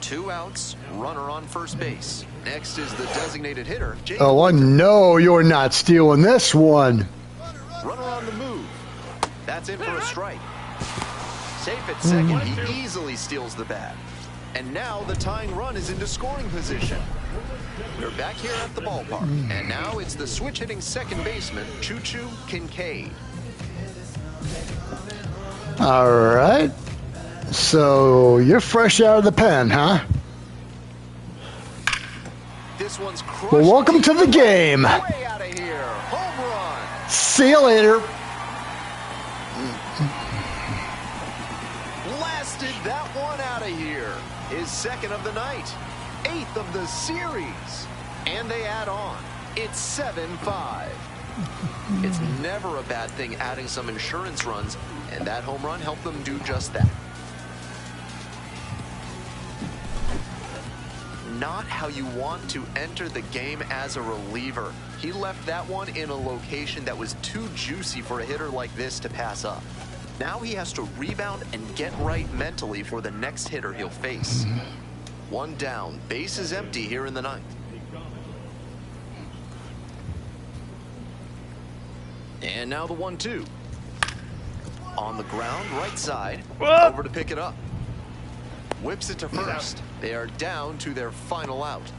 2 outs, runner on first base. Next is the designated hitter, Jake. Oh, no, you're not stealing this one. Runner on the move. That's in for a strike. Safe at second, he easily steals the bat. And now the tying run is into scoring position. We're back here at the ballpark. And now it's the switch-hitting second baseman, Choo Choo Kinkade. All right. So you're fresh out of the pen, huh? This one's crushed. Well, welcome to the game. Way out of here. Home run. See you later. Blasted that one out of here. His second of the night. 8th of the series. And they add on. It's 7-5. It's never a bad thing adding some insurance runs, and that home run helped them do just that. Not how you want to enter the game as a reliever. He left that one in a location that was too juicy for a hitter like this to pass up. Now he has to rebound and get right mentally for the next hitter he'll face. One down, base is empty here in the ninth. And now the 1-2. On the ground, right side, over to pick it up. Whips it to first. They are down to their final out.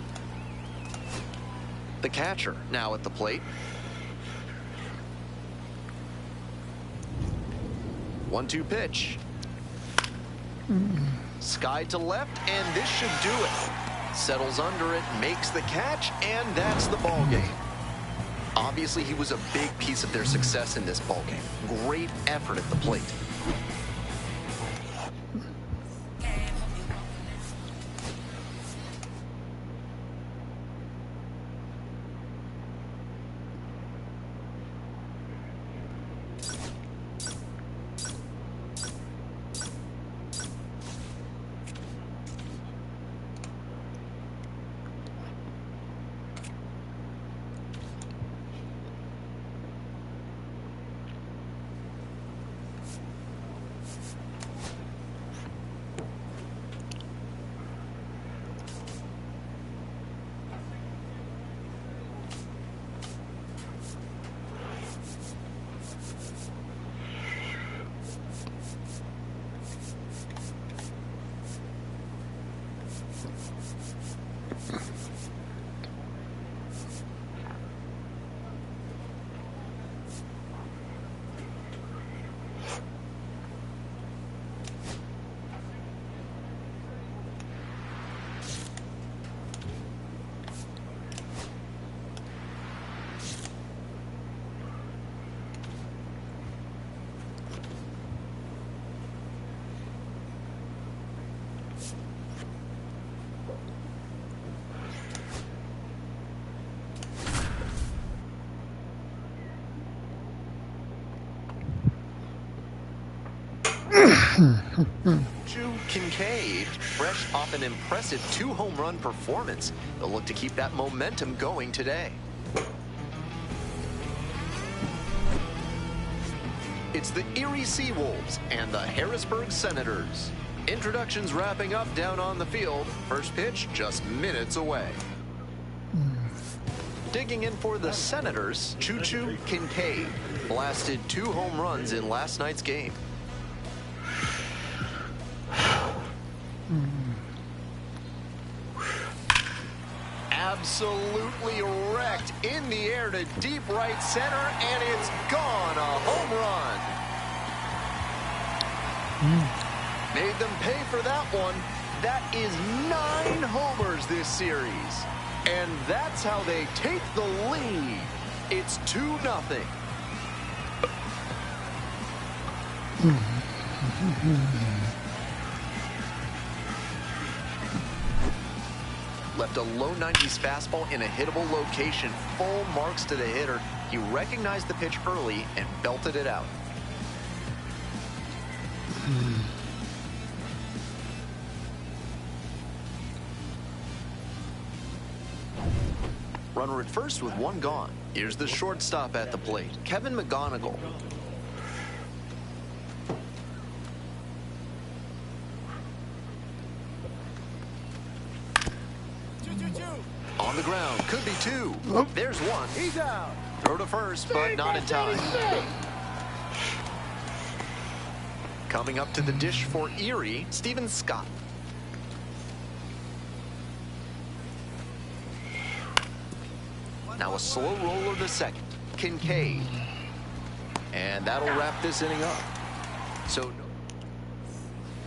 The catcher now at the plate. 1-2 pitch. Sky to left, and this should do it. Settles under it, makes the catch, and that's the ball game. Obviously, he was a big piece of their success in this ball game. Great effort at the plate. Choo Kinkade, fresh off an impressive 2-home run performance. They'll look to keep that momentum going today. It's the Erie Seawolves and the Harrisburg Senators. Introductions wrapping up down on the field. First pitch just minutes away. Digging in for the Senators, Choo Choo Kinkade blasted 2 home runs in last night's game. Absolutely wrecked in the air to deep right center, and it's gone. A home run. Made them pay for that one. That is 9 homers this series. And that's how they take the lead. It's 2-0. Left a low 90s fastball in a hittable location. Full marks to the hitter. He recognized the pitch early and belted it out. Runner at first with 1 gone. Here's the shortstop at the plate, Kevin McGonigal. On the ground, could be 2. There's 1. He's out. Throw to first, but not in time. Coming up to the dish for Erie, Steven Scott. Now a slow roller to second, Kinkade. And that'll wrap this inning up. So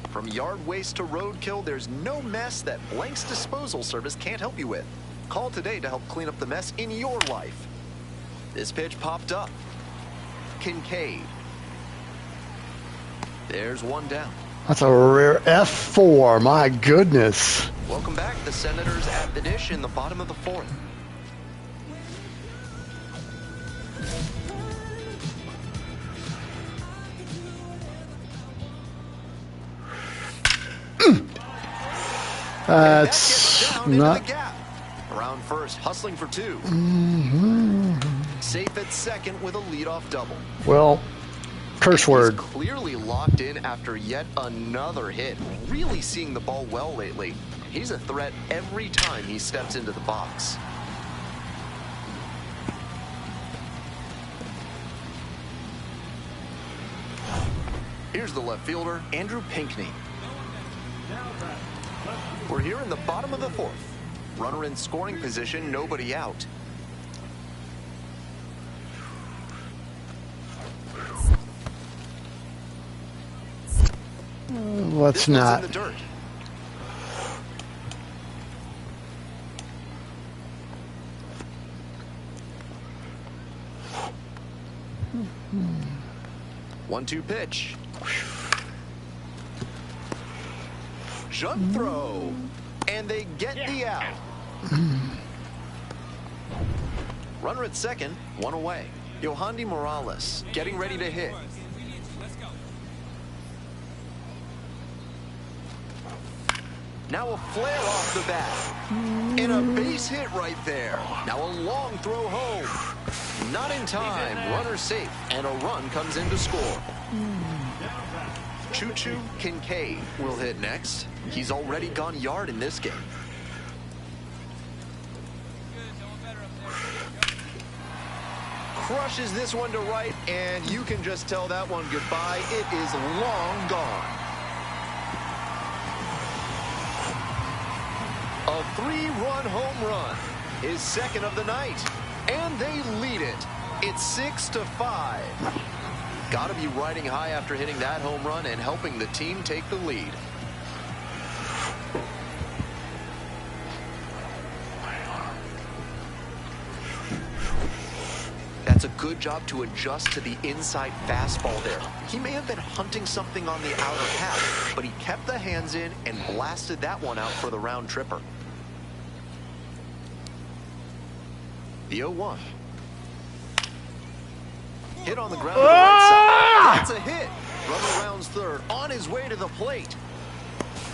from yard waste to roadkill, there's no mess that Blank's Disposal Service can't help you with. Call today to help clean up the mess in your life. This pitch popped up. Kinkade. There's one down. That's a rare F4. My goodness. Welcome back. The Senators at the dish in the bottom of the fourth. That's not. Around first, hustling for two. Safe at second with a leadoff double. Well, curse word. He's clearly locked in after yet another hit. Really seeing the ball well lately. He's a threat every time he steps into the box. Here's the left fielder, Andrew Pinckney. We're here in the bottom of the fourth. Runner in scoring position, nobody out. Let's not. In the dirt. One-two pitch. Jump throw. And they get the out. Runner at second, one away. Yohandy Morales getting ready to hit. Now a flare off the bat. And a base hit right there. Now a long throw home. Not in time. Runner safe. And a run comes in to score. Choo Choo Kinkade will hit next. He's already gone yard in this game. Crushes this one to right, and you can just tell that one goodbye. It is long gone. A 3-run home run, his second of the night, and they lead it. It's 6-5. Got to be riding high after hitting that home run and helping the team take the lead. That's a good job to adjust to the inside fastball there. He may have been hunting something on the outer half, but he kept the hands in and blasted that one out for the round tripper. The 0-1. Hit on the ground to the right side. That's a hit. Runner rounds third, on his way to the plate.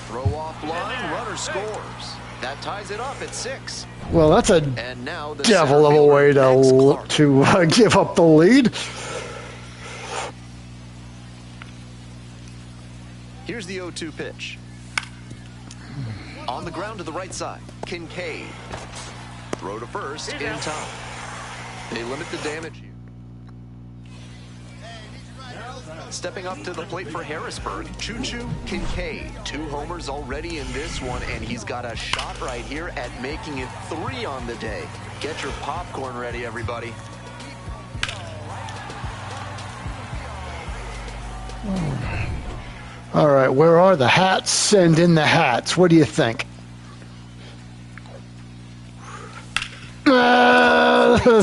Throw off line, runner scores. That ties it up at 6. Well, that's a devil of a way to give up the lead. Here's the 0-2 pitch. On the ground to the right side, Kinkade. Throw to first in time. They limit the damage here. Stepping up to the plate for Harrisburg, Choo Choo Kinkade. 2 homers already in this one, and he's got a shot right here at making it 3 on the day. Get your popcorn ready, everybody. All right, where are the hats? Send in the hats. What do you think?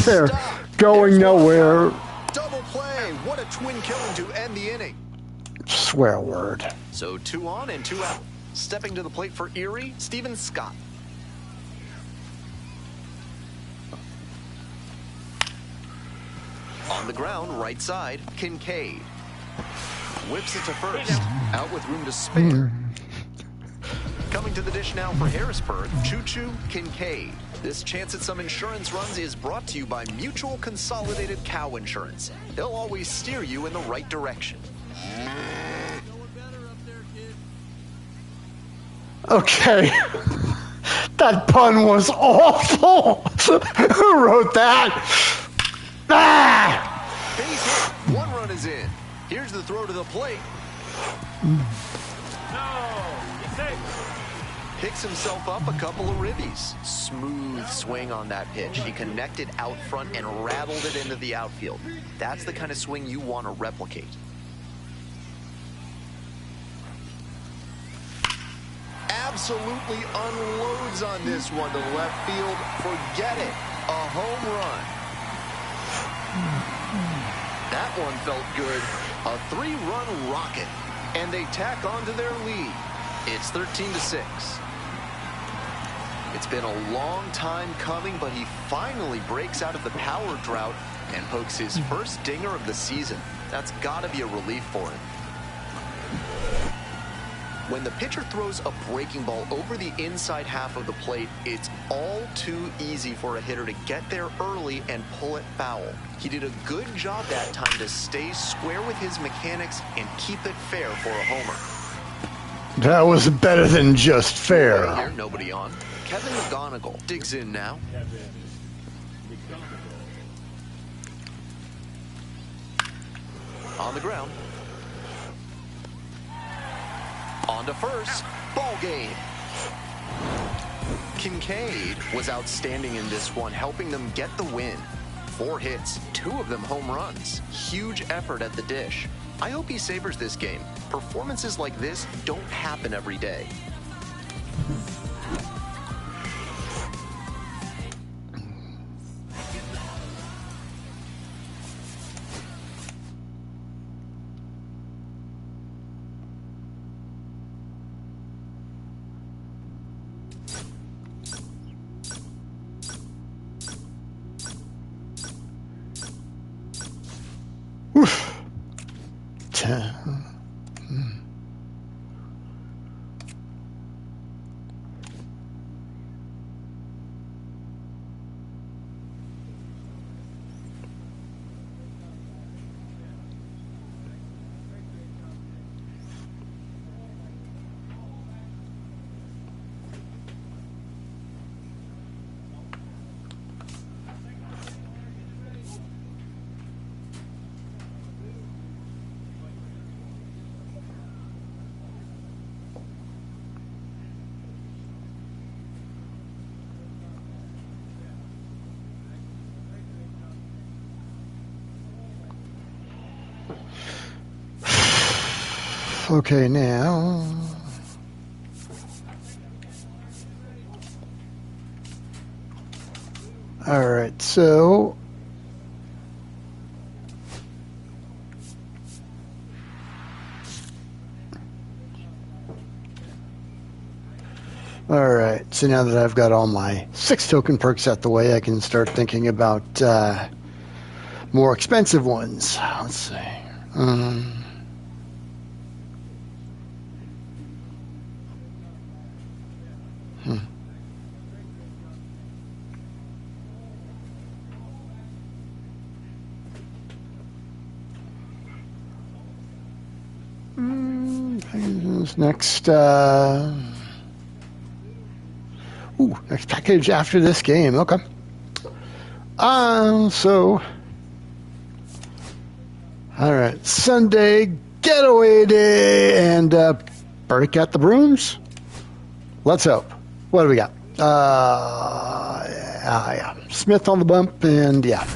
They're going nowhere. Double play. What a twin killing to end the inning. Swear word. So 2 on and 2 out. Stepping to the plate for Erie, Steven Scott. On the ground, right side, Kinkade. Whips it to first. Out with room to spare. Coming to the dish now for Harrisburg, Choo Choo Kinkade. This chance at some insurance runs is brought to you by Mutual Consolidated Cow Insurance. They'll always steer you in the right direction. Okay. That pun was awful. Who wrote that? Ah! Base hit. 1 run is in. Here's the throw to the plate. Picks himself up a couple of ribbies. Smooth swing on that pitch. He connected out front and rattled it into the outfield. That's the kind of swing you want to replicate. Absolutely unloads on this one to left field. Forget it. A home run. That one felt good. A 3-run rocket. And they tack on to their lead. It's 13-6. It's been a long time coming, but he finally breaks out of the power drought and pokes his first dinger of the season. That's got to be a relief for him. When the pitcher throws a breaking ball over the inside half of the plate, it's all too easy for a hitter to get there early and pull it foul. He did a good job that time to stay square with his mechanics and keep it fair for a homer. That was better than just fair. Right here, nobody on. Kevin McGonigal digs in now. On the ground. On to first. Ball game. Kinkade was outstanding in this one, helping them get the win. 4 hits, 2 of them home runs. Huge effort at the dish. I hope he savors this game. Performances like this don't happen every day. Oof. Okay, now. All right, so. All right, so now that I've got all my 6 token perks out the way, I can start thinking about more expensive ones. Let's see. Next, next package after this game. Okay. So, all right, Sunday getaway day, and break out the brooms. Let's hope. What do we got? Yeah, Smith on the bump, and yeah.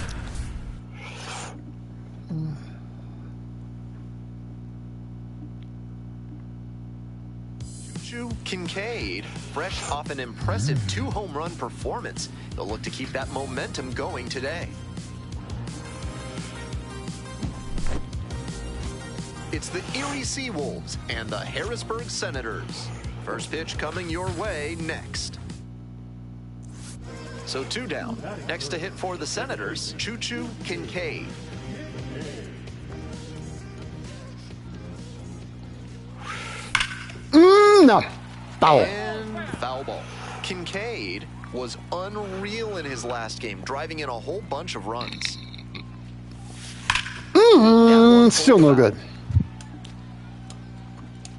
Choo Choo Kinkade, fresh off an impressive 2-home run performance. They'll look to keep that momentum going today. It's the Erie Seawolves and the Harrisburg Senators. First pitch coming your way next. So 2 down. Next to hit for the Senators, Choo Choo Kinkade. No. Foul. And foul ball. Kinkade was unreal in his last game, driving in a whole bunch of runs. Still no good.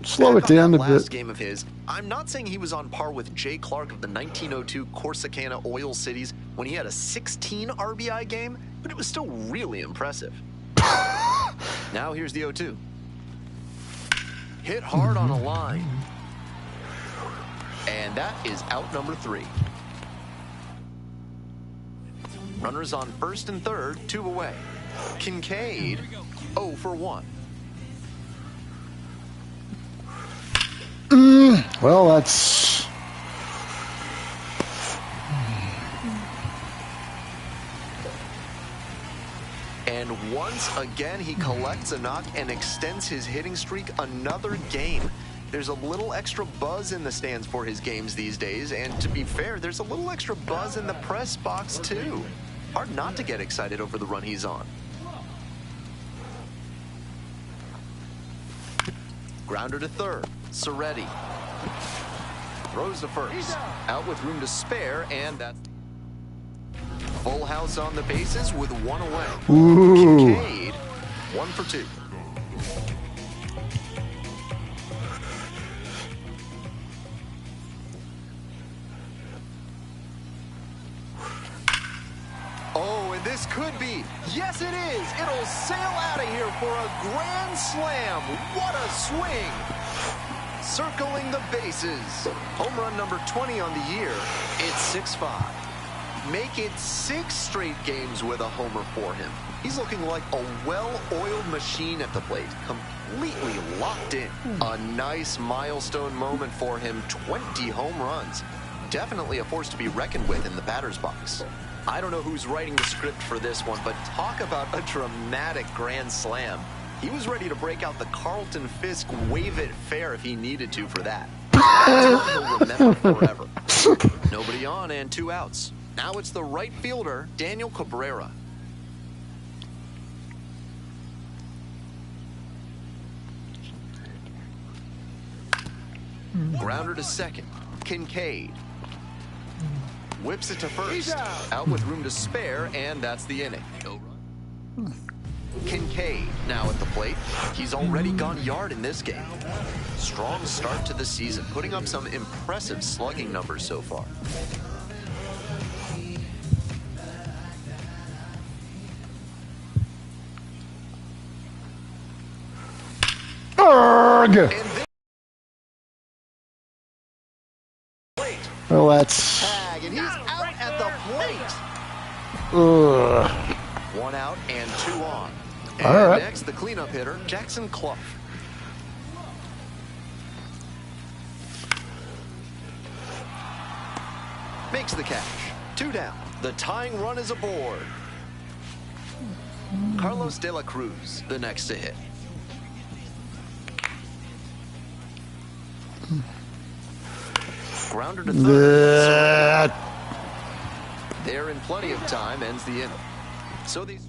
Slow it down a bit. Last game of his, I'm not saying he was on par with Jay Clark of the 1902 Corsicana Oil Cities when he had a 16 RBI game, but it was still really impressive. Now here's the 0-2. Hit hard on a line. And that is out number 3. Runners on first and third, 2 away. Kinkade, 0 for 1. Well, that's... And once again, he collects a knock and extends his hitting streak another game. There's a little extra buzz in the stands for his games these days, and to be fair, there's a little extra buzz in the press box too. Hard not to get excited over the run he's on. Grounder to third, Soretti. Throws to first, out with room to spare, and that's full house on the bases with one away. Ooh. Kinkade, 1 for 2. Oh, and this could be. Yes, it is. It'll sail out of here for a grand slam. What a swing. Circling the bases. Home run number 20 on the year. It's 6-5. Make it 6 straight games with a homer for him. He's looking like a well-oiled machine at the plate, completely locked in. A nice milestone moment for him, 20 home runs. Definitely a force to be reckoned with in the batter's box. I don't know who's writing the script for this one, but talk about a dramatic grand slam. He was ready to break out the Carlton Fisk wave it fair if he needed to for that. That's what he'll remember forever. Nobody on and 2 outs. Now it's the right fielder, Daniel Cabrera. Grounder to second, Kinkade. Whips it to first, out with room to spare, and that's the inning. No run. Kinkade now at the plate. He's already gone yard in this game. Strong start to the season, putting up some impressive slugging numbers so far. Arg! Well, that's... Tag, and he's out at the plate. Ugh. 1 out and 2 on. And all right. Next, the cleanup hitter, Jackson Clough. Makes the catch. 2 down. The tying run is aboard. Carlos De La Cruz, the next to hit. Grounder to third. They're in plenty of time, ends the inning.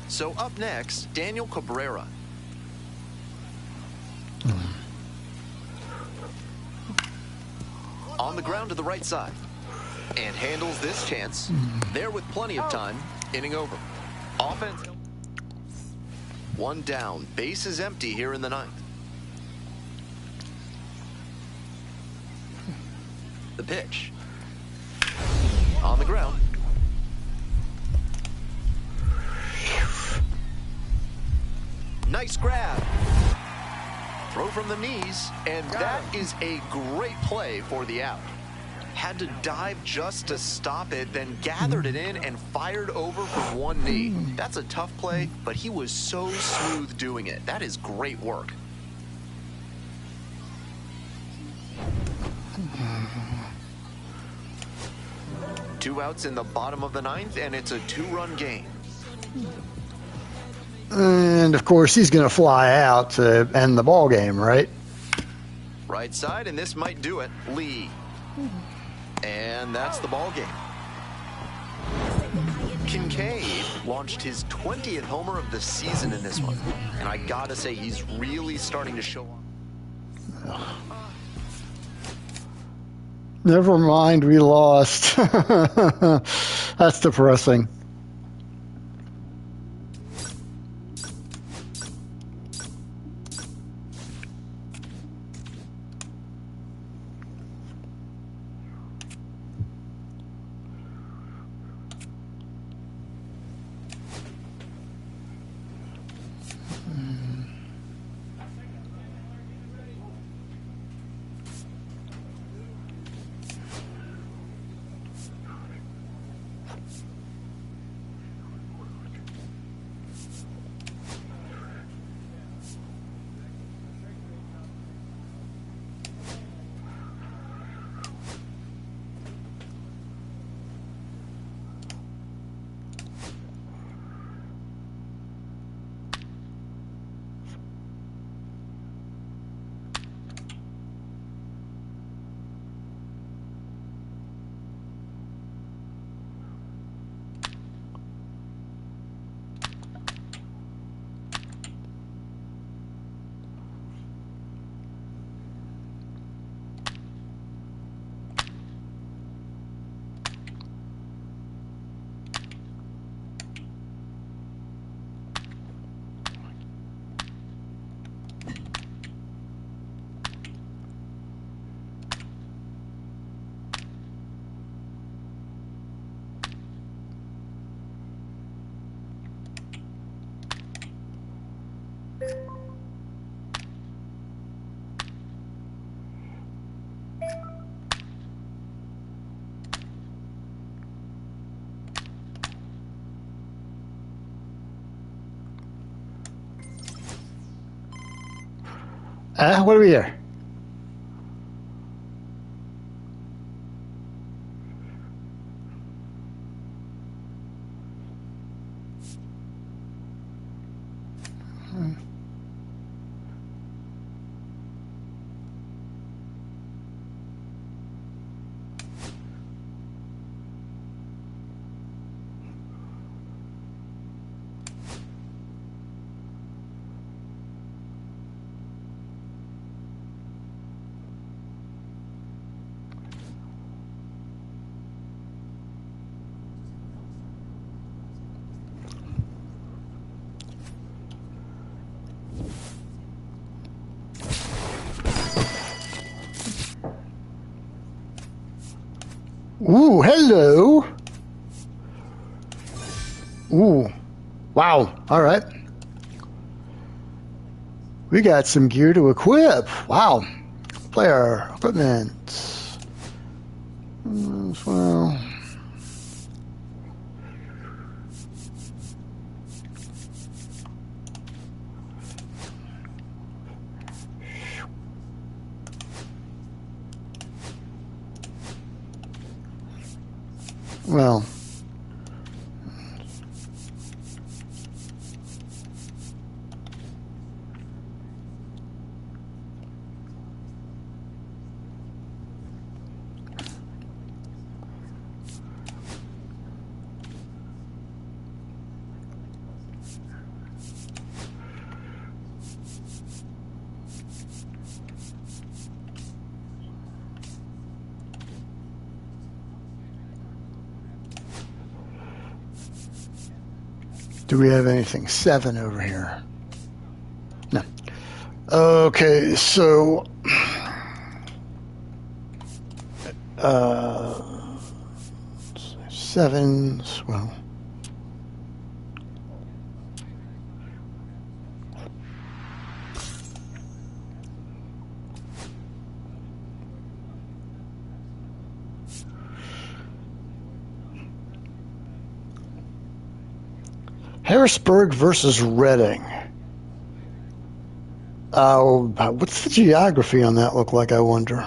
So up next, Daniel Cabrera. On the ground to the right side. And handles this chance. There with plenty of time. Inning over. Offense. 1 down. Base is empty here in the 9th. The pitch. On the ground. Nice grab. Throw from the knees, and that is a great play for the out. Had to dive just to stop it, then gathered it in and fired over from 1 knee. That's a tough play, but he was so smooth doing it. That is great work. Two outs in the bottom of the 9th, and it's a 2-run game. And, of course, he's going to fly out to end the ball game, right? Right side, and this might do it. Lee. And that's the ball game. Kinkade launched his 20th homer of the season in this one. And I got to say, he's really starting to show off. Never mind, we lost. That's depressing. What do we hear? Ooh, hello. Ooh, wow. All right. We got some gear to equip. Wow. Player equipment. Well. Well. Do we have anything? 7 over here. No. Okay, so 7, well. Harrisburg versus Reading. What's the geography on that look like, I wonder?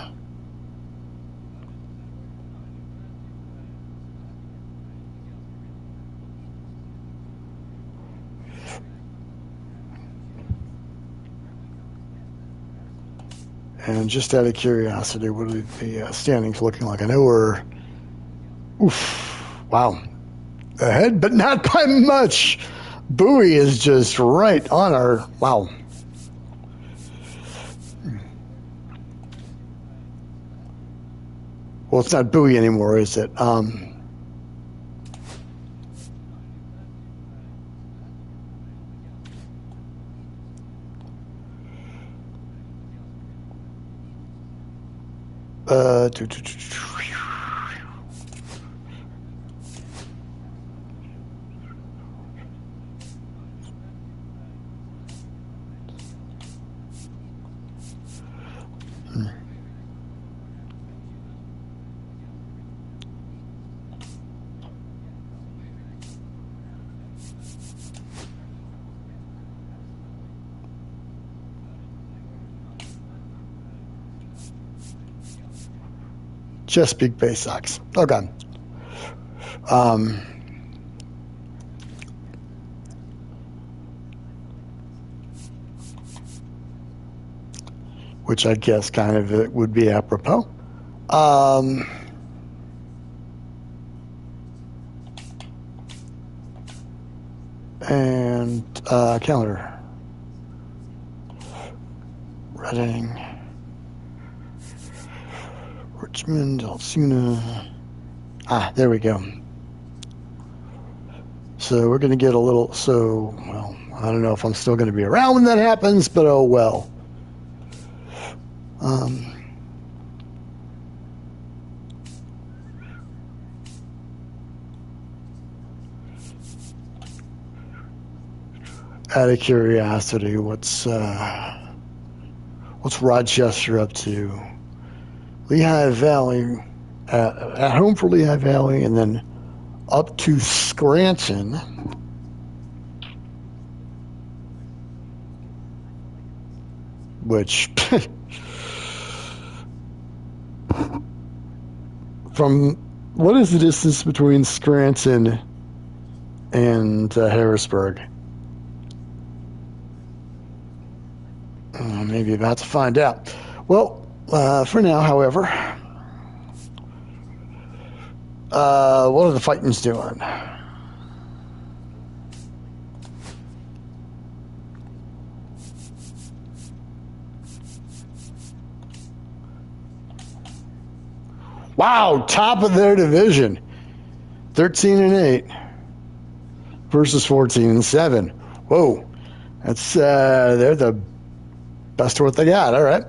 And just out of curiosity, what are the standings looking like? I know we're, wow, ahead, but not by much. Bowie is just right on our, wow. Well, it's not Bowie anymore, is it? Chesapeake Bay Sox. Okay. Which I guess kind of it would be apropos. And calendar. Reading. Richmond, Alsuna. There we go. So we're going to get a little, well, I don't know if I'm still going to be around when that happens, but oh well. Out of curiosity, what's Rochester up to? Lehigh Valley, at home for Lehigh Valley, and then up to Scranton. which from what is the distance between Scranton and Harrisburg? Maybe about to find out. Well, for now, however, what are the Fightins doing? Wow, top of their division, 13-8 versus 14-7. Whoa, that's they're the best of what they got. All right.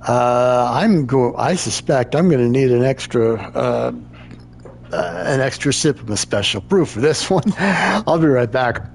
I suspect I'm going to need an extra sip of a special brew for this one. I'll be right back.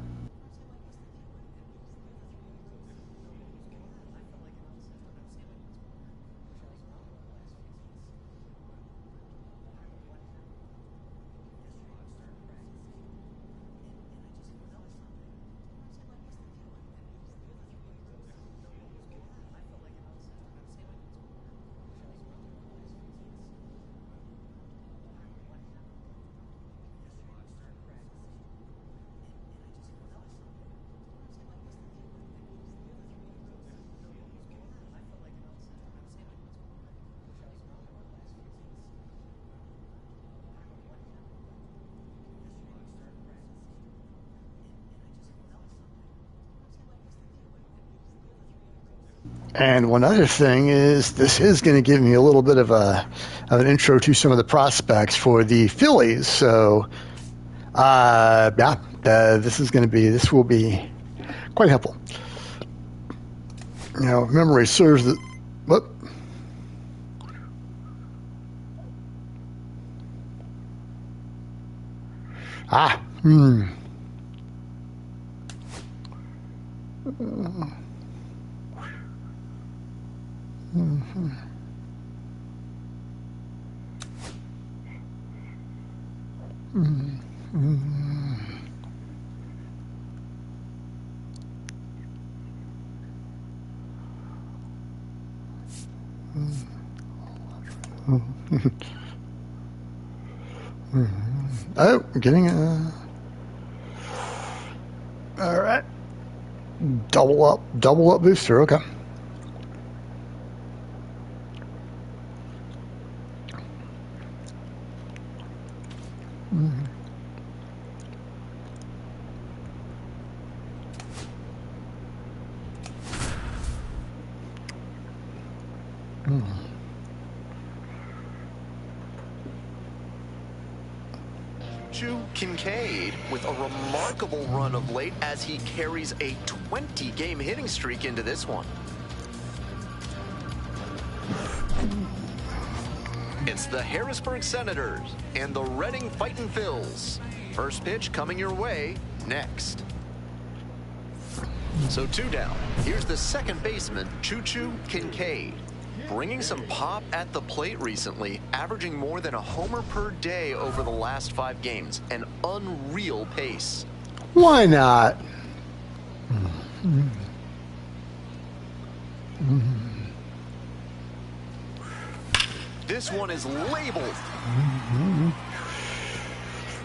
And one other thing is, this is going to give me a little bit of an intro to some of the prospects for the Phillies. So, this will be quite helpful. You know, if memory serves the what? Oh, I'm getting all right. Double up booster. Okay. Choo Kinkade with a remarkable run of late as he carries a 20-game hitting streak into this one. It's the Harrisburg Senators and the Reading Fightin' Phils. First pitch coming your way next. So 2 down. Here's the second baseman, Choo Choo Kinkade. Bringing some pop at the plate recently, averaging more than a homer per day over the last 5 games. An unreal pace. Why not? This one is labeled.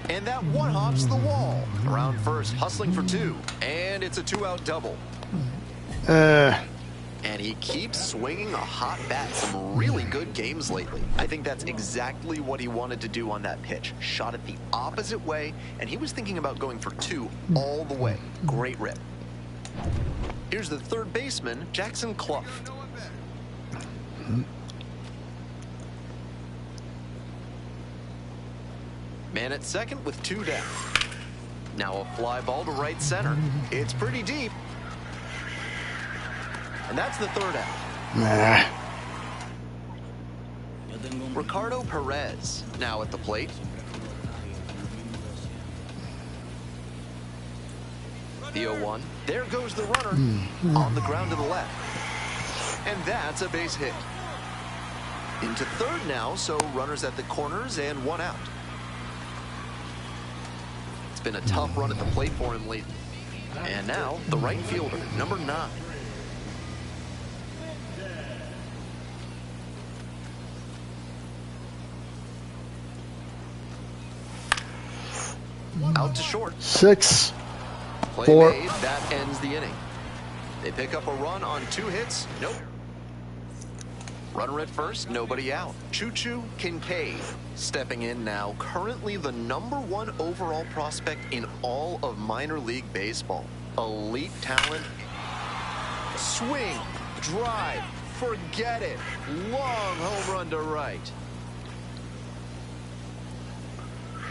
And that one hops the wall. Around first, hustling for 2. And it's a 2-out double. And he keeps swinging a hot bat. Some really good games lately. I think that's exactly what he wanted to do on that pitch. Shot it the opposite way, and he was thinking about going for 2 all the way. Great rip. Here's the third baseman, Jackson Clough. Man at second with 2 down. Now a fly ball to right center. It's pretty deep. And that's the 3rd out. Ricardo Perez now at the plate. The 0-1. There goes the runner on the ground to the left. And that's a base hit. Into 3rd now, so runners at the corners and 1 out. It's been a tough run at the plate for him lately. And now the right fielder, number 9. Out to short. 6, Play 4. made. That ends the inning. They pick up a run on 2 hits. Nope. Runner at first, nobody out. Choo Choo Kinkade stepping in now. Currently the #1 overall prospect in all of minor league baseball. Elite talent. Swing, drive, forget it. Long home run to right.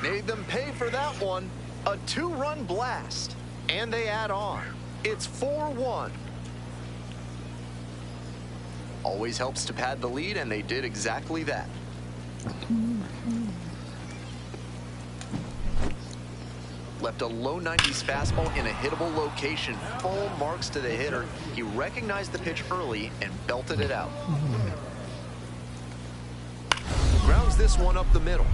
Made them pay for that one. A 2-run blast. And they add on. It's 4-1. Always helps to pad the lead, and they did exactly that. Left a low 90s fastball in a hittable location. Full marks to the hitter. He recognized the pitch early and belted it out. Grounds this one up the middle.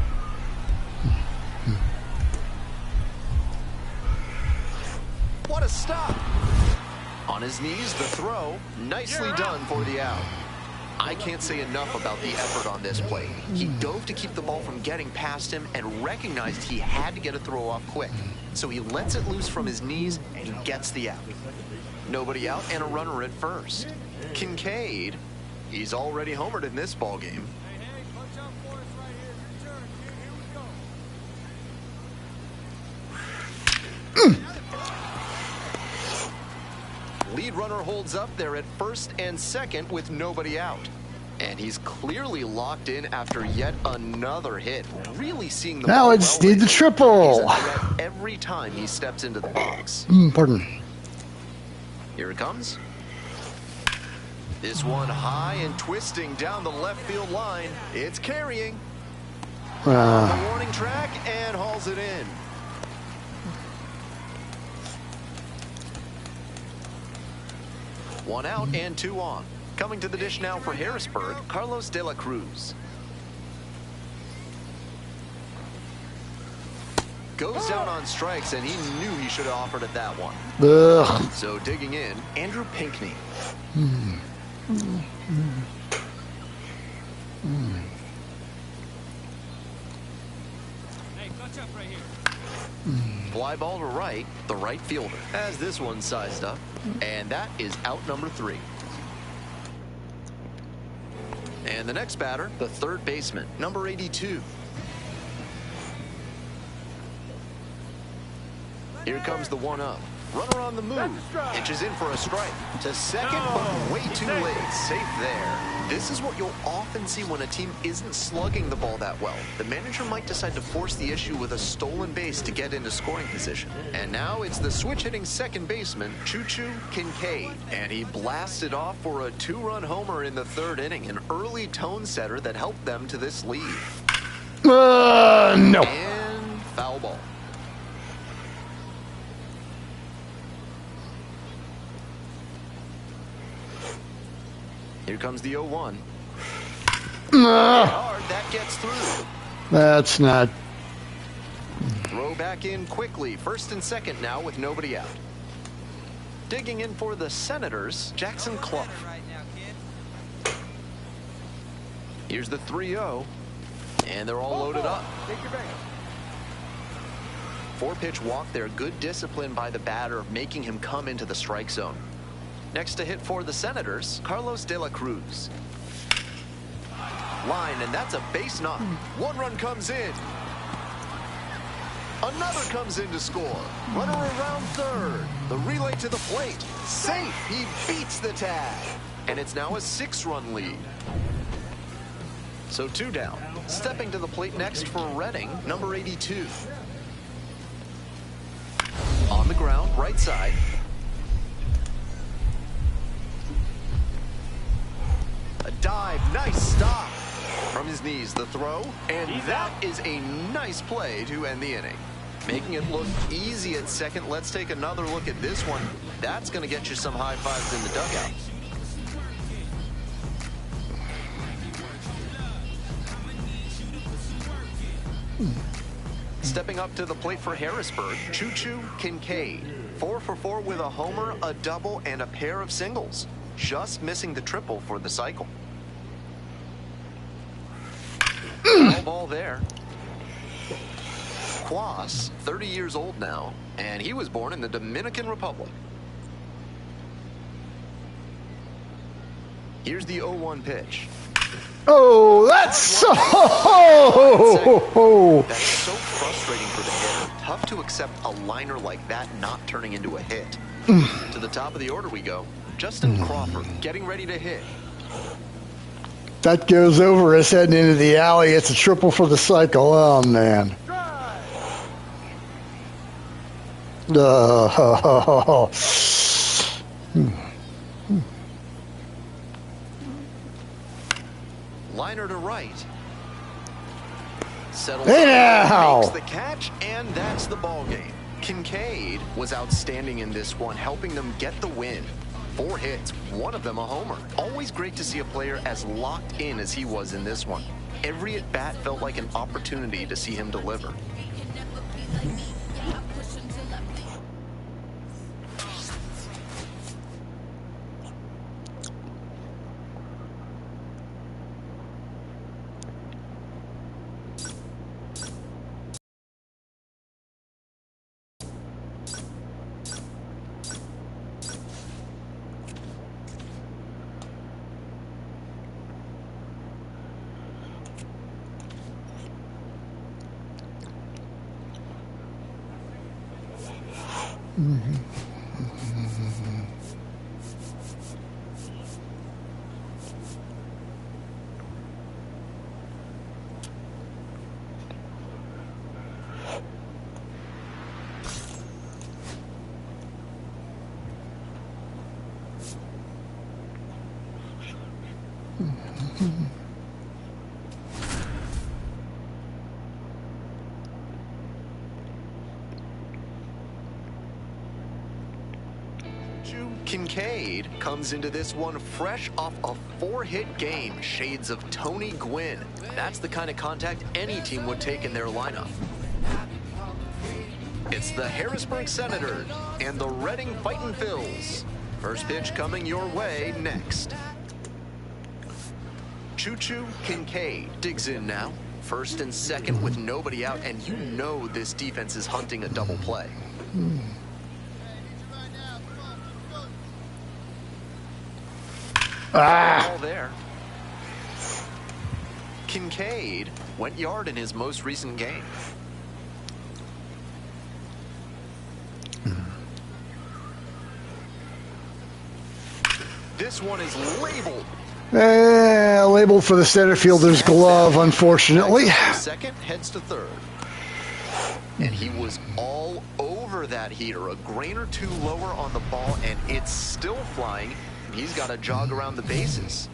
What a stop! On his knees, the throw. Nicely done for the out. I can't say enough about the effort on this play. He dove to keep the ball from getting past him and recognized he had to get a throw off quick. So he lets it loose from his knees and he gets the out. Nobody out and a runner at first. Kinkade, he's already homered in this ball game. Hey, clutch up for us right here. Your turn, kid. Here we go. Lead runner holds up there at first and second with nobody out. And he's clearly locked in after yet another hit. Really seeing the Now ball I just well need the lately. triple. He's a threat every time he steps into the box. Pardon. Here it comes. This one high and twisting down the left field line. It's carrying. On the warning track and hauls it in. One out and 2 on. Coming to the dish now for Harrisburg, Carlos de la Cruz. Goes down on strikes, and he knew he should have offered at that one. Ugh. So digging in, Andrew Pinckney. Hey, clutch up right here. Fly ball to right, the right fielder. As this one sized up, and that is out number 3. And the next batter, the third baseman, number 82. Here comes the 1-up. Runner on the move. Inches in for a strike. To second, but way too late. Safe there. This is what you'll often see when a team isn't slugging the ball that well. The manager might decide to force the issue with a stolen base to get into scoring position. And now it's the switch-hitting second baseman, Choo Choo Kinkade. And he blasted off for a 2-run homer in the 3rd inning, an early tone setter that helped them to this lead. No. And foul ball. Here comes the 0-1. Hard, that gets through. That's not. Throw back in quickly. First and second now with nobody out. Digging in for the Senators, Jackson Clough. Right now, kid. Here's the 3-0. And they're all loaded up. 4-pitch walk there. Good discipline by the batter, making him come into the strike zone. Next to hit for the Senators, Carlos de la Cruz. Line, and that's a base knock. 1 run comes in. Another comes in to score. Runner around third. The relay to the plate. Safe. He beats the tag. And it's now a 6-run lead. So 2 down. Stepping to the plate next for Redding, number 82. On the ground, right side. A dive, nice stop. From his knees, the throw, and that is a nice play to end the inning. Making it look easy at second. Let's take another look at this one. That's going to get you some high fives in the dugout. Stepping up to the plate for Harrisburg, Choo Choo Kinkade. 4 for 4 with a homer, a double, and a pair of singles. Just missing the triple for the cycle. All ball there. Quas, 30 years old now, and he was born in the Dominican Republic. Here's the 0-1 pitch. Oh, that's so... That's so frustrating for the hitter. Tough to accept a liner like that not turning into a hit. To the top of the order we go. Justin Crawford getting ready to hit. That goes over his head into the alley. It's a triple for the cycle. Oh, man. Liner to right. Settles Hey now! makes the catch, and that's the ball game. Kinkade was outstanding in this one, helping them get the win. 4 hits, one of them a homer. Always great to see a player as locked in as he was in this one. Every at-bat felt like an opportunity to see him deliver. Choo Kinkade comes into this one fresh off a 4-hit game. Shades of Tony Gwynn. That's the kind of contact any team would take in their lineup. It's the Harrisburg Senators and the Reading Fightin' Phils. First pitch coming your way next. Choo Choo Kinkade digs in now. First and second with nobody out, and you know this defense is hunting a double play. All there. Kinkade went yard in his most recent game. This one is labeled. Labeled for the center fielder's glove, unfortunately. Second heads to third. And he was all over that heater. A grain or two lower on the ball, and it's still flying. He's got to jog around the bases.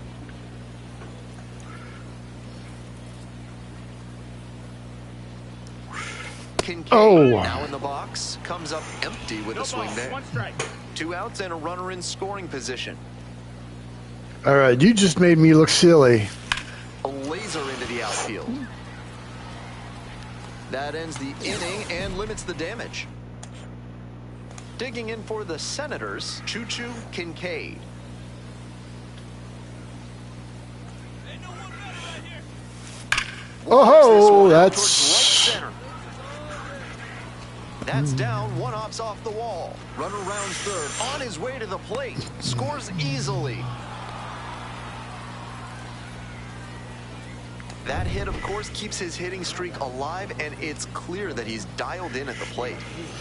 Kinkade now in the box. Comes up empty with a swing there. 1 strike. 2 outs and a runner in scoring position. All right, you just made me look silly. A laser into the outfield. That ends the inning and limits the damage. Digging in for the Senators, Choo Choo Kinkade. Oh, that's... That's down, 1 op's off the wall. Runner rounds third, on his way to the plate. Scores easily. That hit, of course, keeps his hitting streak alive, and it's clear that he's dialed in at the plate.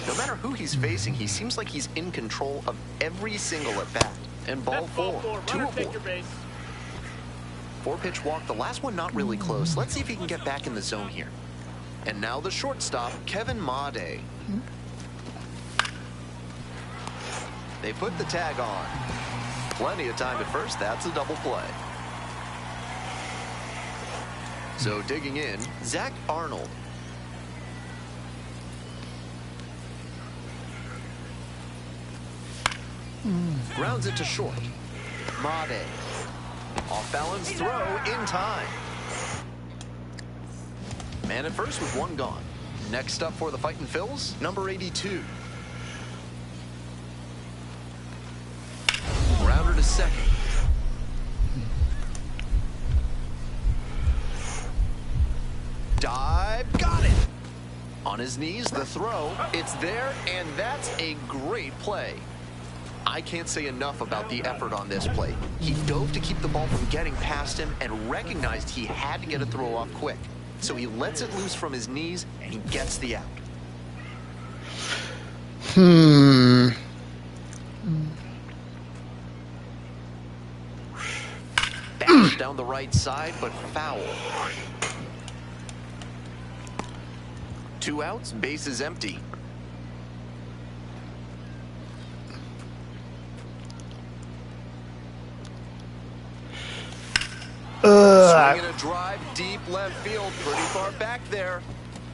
No matter who he's facing, he seems like he's in control of every single at-bat. And ball 4, 2 aboard. 4-pitch walk, the last one not really close. Let's see if he can get back in the zone here. And now the shortstop, Kevin Made. They put the tag on. Plenty of time at first. That's a double play. So digging in, Zach Arnold. Grounds it to short. Made. Off balance throw in time. Man at first with 1 gone. Next up for the Fightin' Phils, number 82. Grounder to second. Dive, got it. On his knees, the throw, it's there, and that's a great play. I can't say enough about the effort on this play. He dove to keep the ball from getting past him and recognized he had to get a throw off quick. So he lets it loose from his knees, and he gets the out. Bash down the right side, but foul. 2 outs, bases empty. Swinging a drive deep left field, pretty far back there.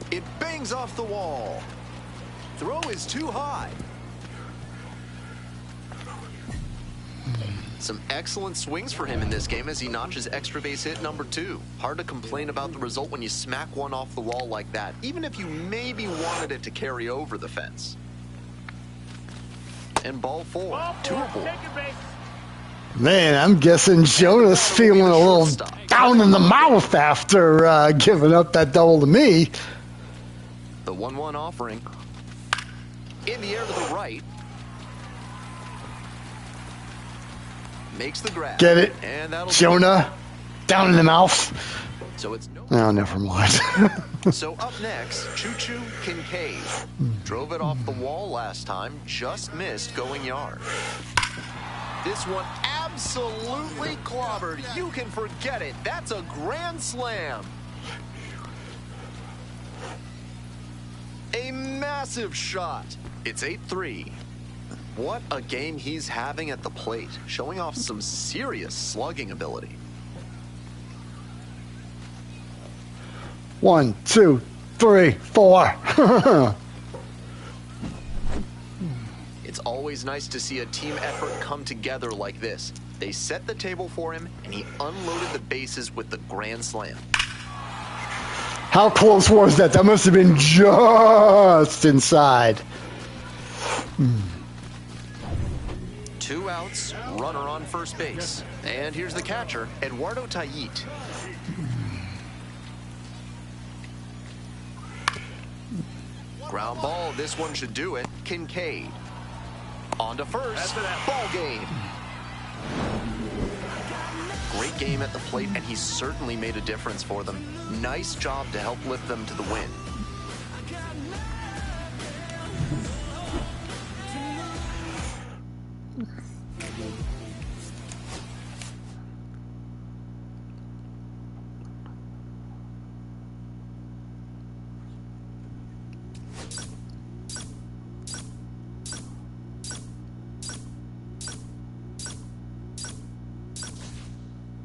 It bangs off the wall. Throw is too high. Some excellent swings for him in this game as he notches extra base hit number 2. Hard to complain about the result when you smack one off the wall like that, even if you maybe wanted it to carry over the fence. And ball 4, doable. Man, I'm guessing Jonah's feeling a little down in the mouth after giving up that double to me. The 1-1 offering. In the air to the right. Makes the grab. Get it, and that'll Jonah? Down in the mouth. So it's no. Oh, never mind. So up next, Choo Choo Kinkade. Drove it off the wall last time, just missed going yard. This one absolutely clobbered. You can forget it. That's a grand slam. A massive shot. It's 8-3. What a game he's having at the plate, showing off some serious slugging ability. 1, 2, 3, 4. It's always nice to see a team effort come together like this. They set the table for him, and he unloaded the bases with the grand slam. How close was that? That must have been just inside. 2 outs, runner on first base. And here's the catcher, Eduardo Tayit. Ground ball, this one should do it. Kinkade. On to first, ball game. Great game at the plate, and he certainly made a difference for them. Nice job to help lift them to the win.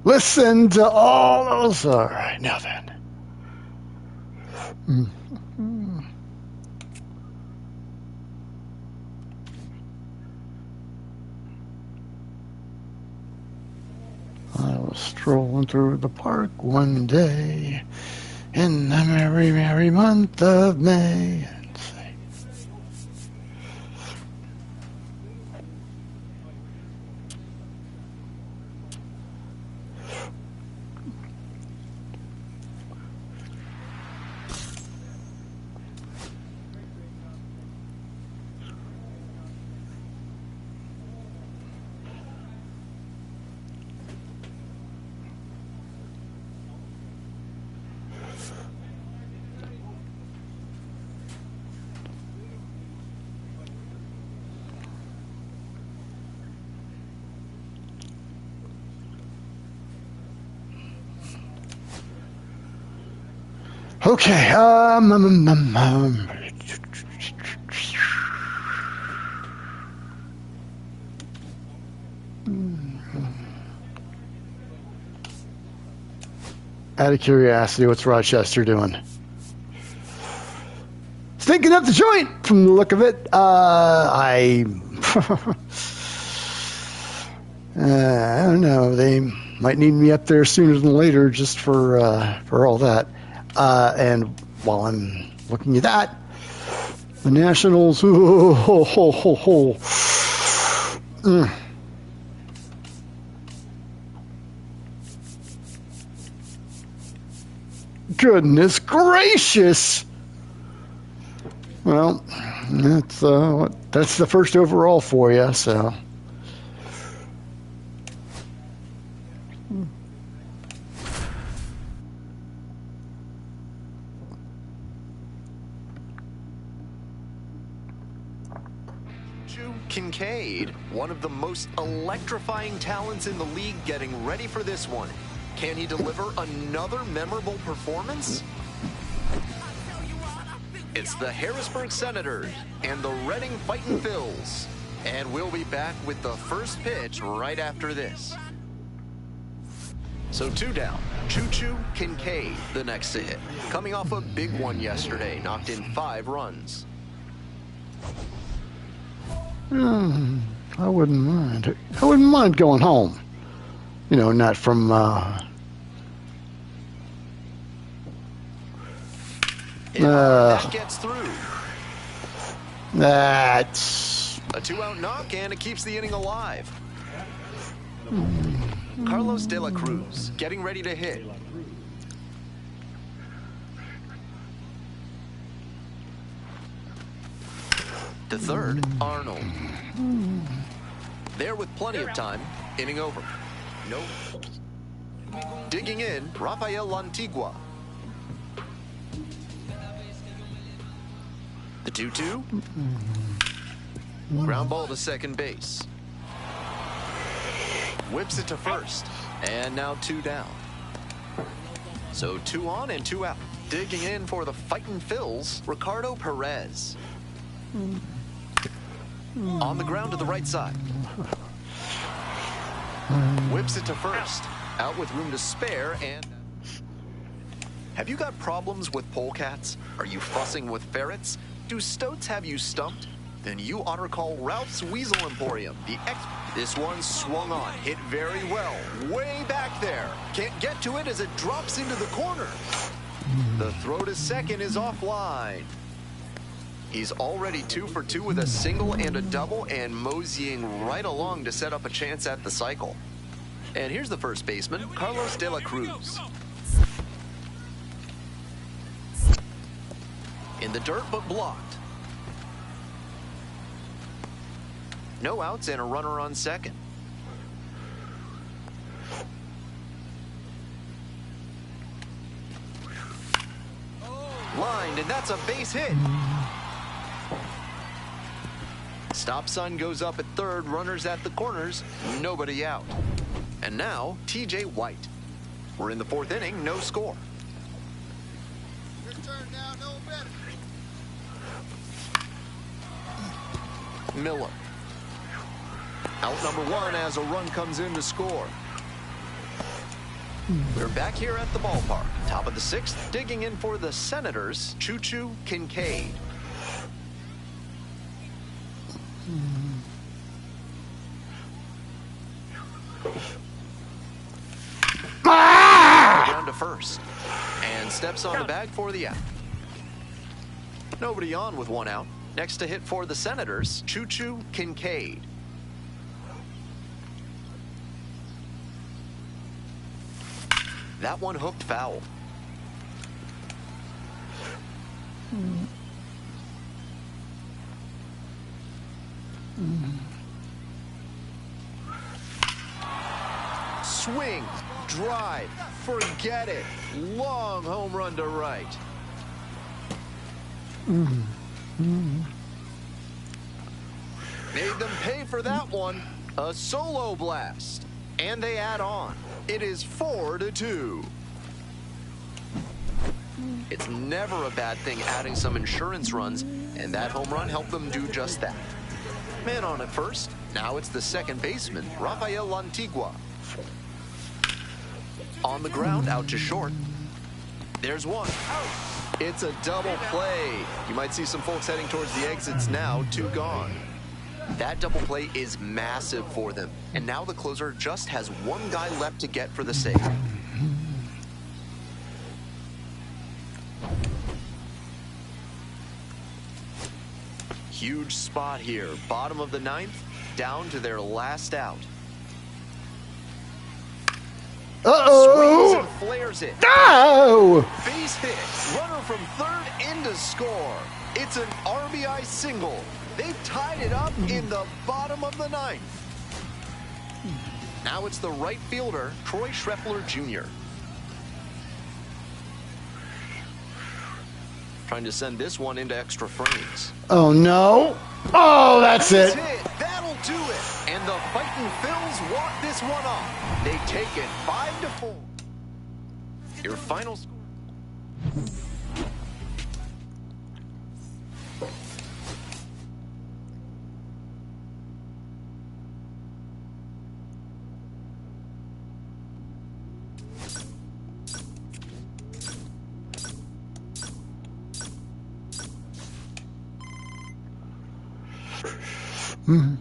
Listen to all those. All right, now then. I was strolling through the park one day in the merry, merry month of May. Okay, out of curiosity, what's Rochester doing? Stinking up the joint from the look of it. I don't know. They might need me up there sooner than later just for all that. And while I'm looking at that, the Nationals. Goodness gracious! Well, that's the first overall for you. So. Choo Kinkade, one of the most electrifying talents in the league, getting ready for this one. Can he deliver another memorable performance? It's the Harrisburg Senators and the Reading Fightin' Phils. And we'll be back with the first pitch right after this. So 2 down, Choo Choo Kinkade, the next to hit. Coming off a big one yesterday, knocked in 5 runs. I wouldn't mind. I wouldn't mind going home. You know, not from. That gets through. That's a 2-out knock, and it keeps the inning alive. Carlos De La Cruz getting ready to hit. To third, Arnold. There with plenty of time, inning over. Nope. Digging in, Rafael Antigua. The 2-2. Ground ball to second base. Whips it to first. And now 2 down. So 2 on and 2 out. Digging in for the Fightin' Phils, Ricardo Perez. On the ground to the right side. Whips it to first. Out with room to spare and... Have you got problems with polecats? Are you fussing with ferrets? Do stoats have you stumped? Then you ought to call Ralph's Weasel Emporium. This one swung on, hit very well. Way back there. Can't get to it as it drops into the corner. The throw to second is offline. He's already 2 for 2 with a single and a double and moseying right along to set up a chance at the cycle. And here's the first baseman, Carlos De La Cruz. In the dirt, but blocked. No outs and a runner on second. Lined, and that's a base hit. Stop sign goes up at third, runners at the corners, nobody out. And now, TJ White. We're in the 4th inning, no score. Your turn now, no better. Miller. Out number 1 as a run comes in to score. We're back here at the ballpark. Top of the 6th, digging in for the Senators, Choo Choo Kinkade. Down to first. And steps on the bag for the out. Nobody on with 1 out. Next to hit for the Senators, Choo Choo Kinkade. That one hooked foul. Swing, drive, forget it. Long home run to right. Made them pay for that one. A solo blast. And they add on. It is 4-2. It's never a bad thing adding some insurance runs, and that home run helped them do just that. Man on at first. Now it's the second baseman, Rafael Antigua. On the ground, out to short. There's one. It's a double play. You might see some folks heading towards the exits now. 2 gone. That double play is massive for them. And now the closer just has 1 guy left to get for the save. Huge spot here. Bottom of the 9th, down to their last out. Swings and flares it. No! Base hit. Runner from third in to score. It's an RBI single. They've tied it up in the bottom of the ninth. Now it's the right fielder, Troy Schreffler Jr. Trying to send this one into extra frames. Oh, no. Oh, that's it. That'll do it. And the Fightin' Phils walk this one off. They take it 5-4. Your final score. Mm-hmm.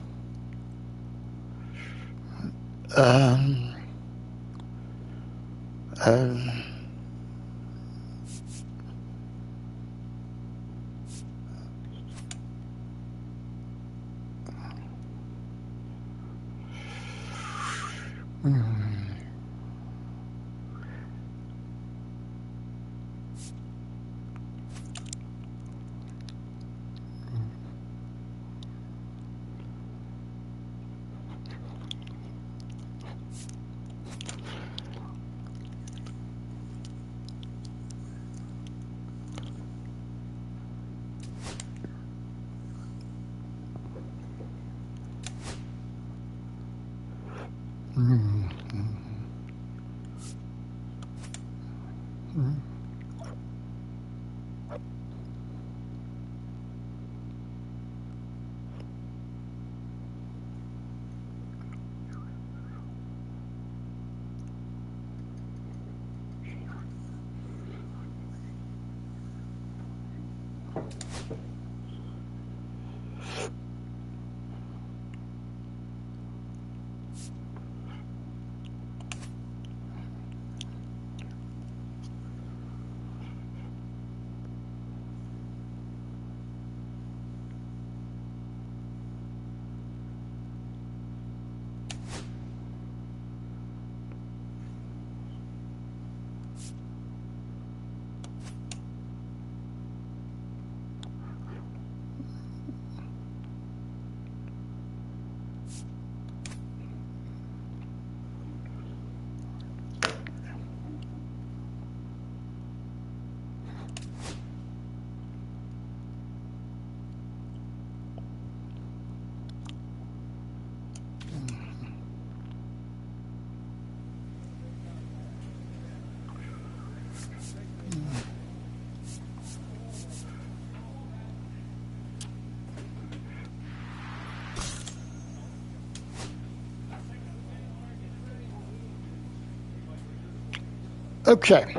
Okay.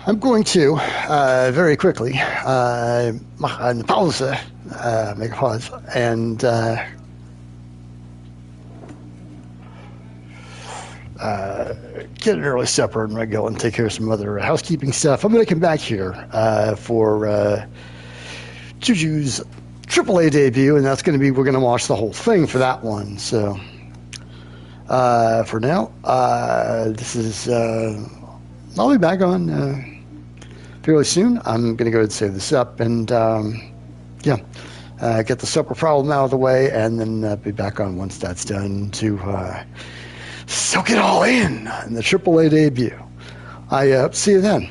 I'm going to very quickly make a pause, and get an early supper and I go and take care of some other housekeeping stuff. I'm going to come back here for Choo Choo's AAA debut, and that's going to be, we're going to watch the whole thing for that one. So for now, this is, I'll be back on fairly soon. I'm going to go ahead and save this up and, get the supper problem out of the way, and then be back on once that's done to soak it all in the AAA debut. I see you then.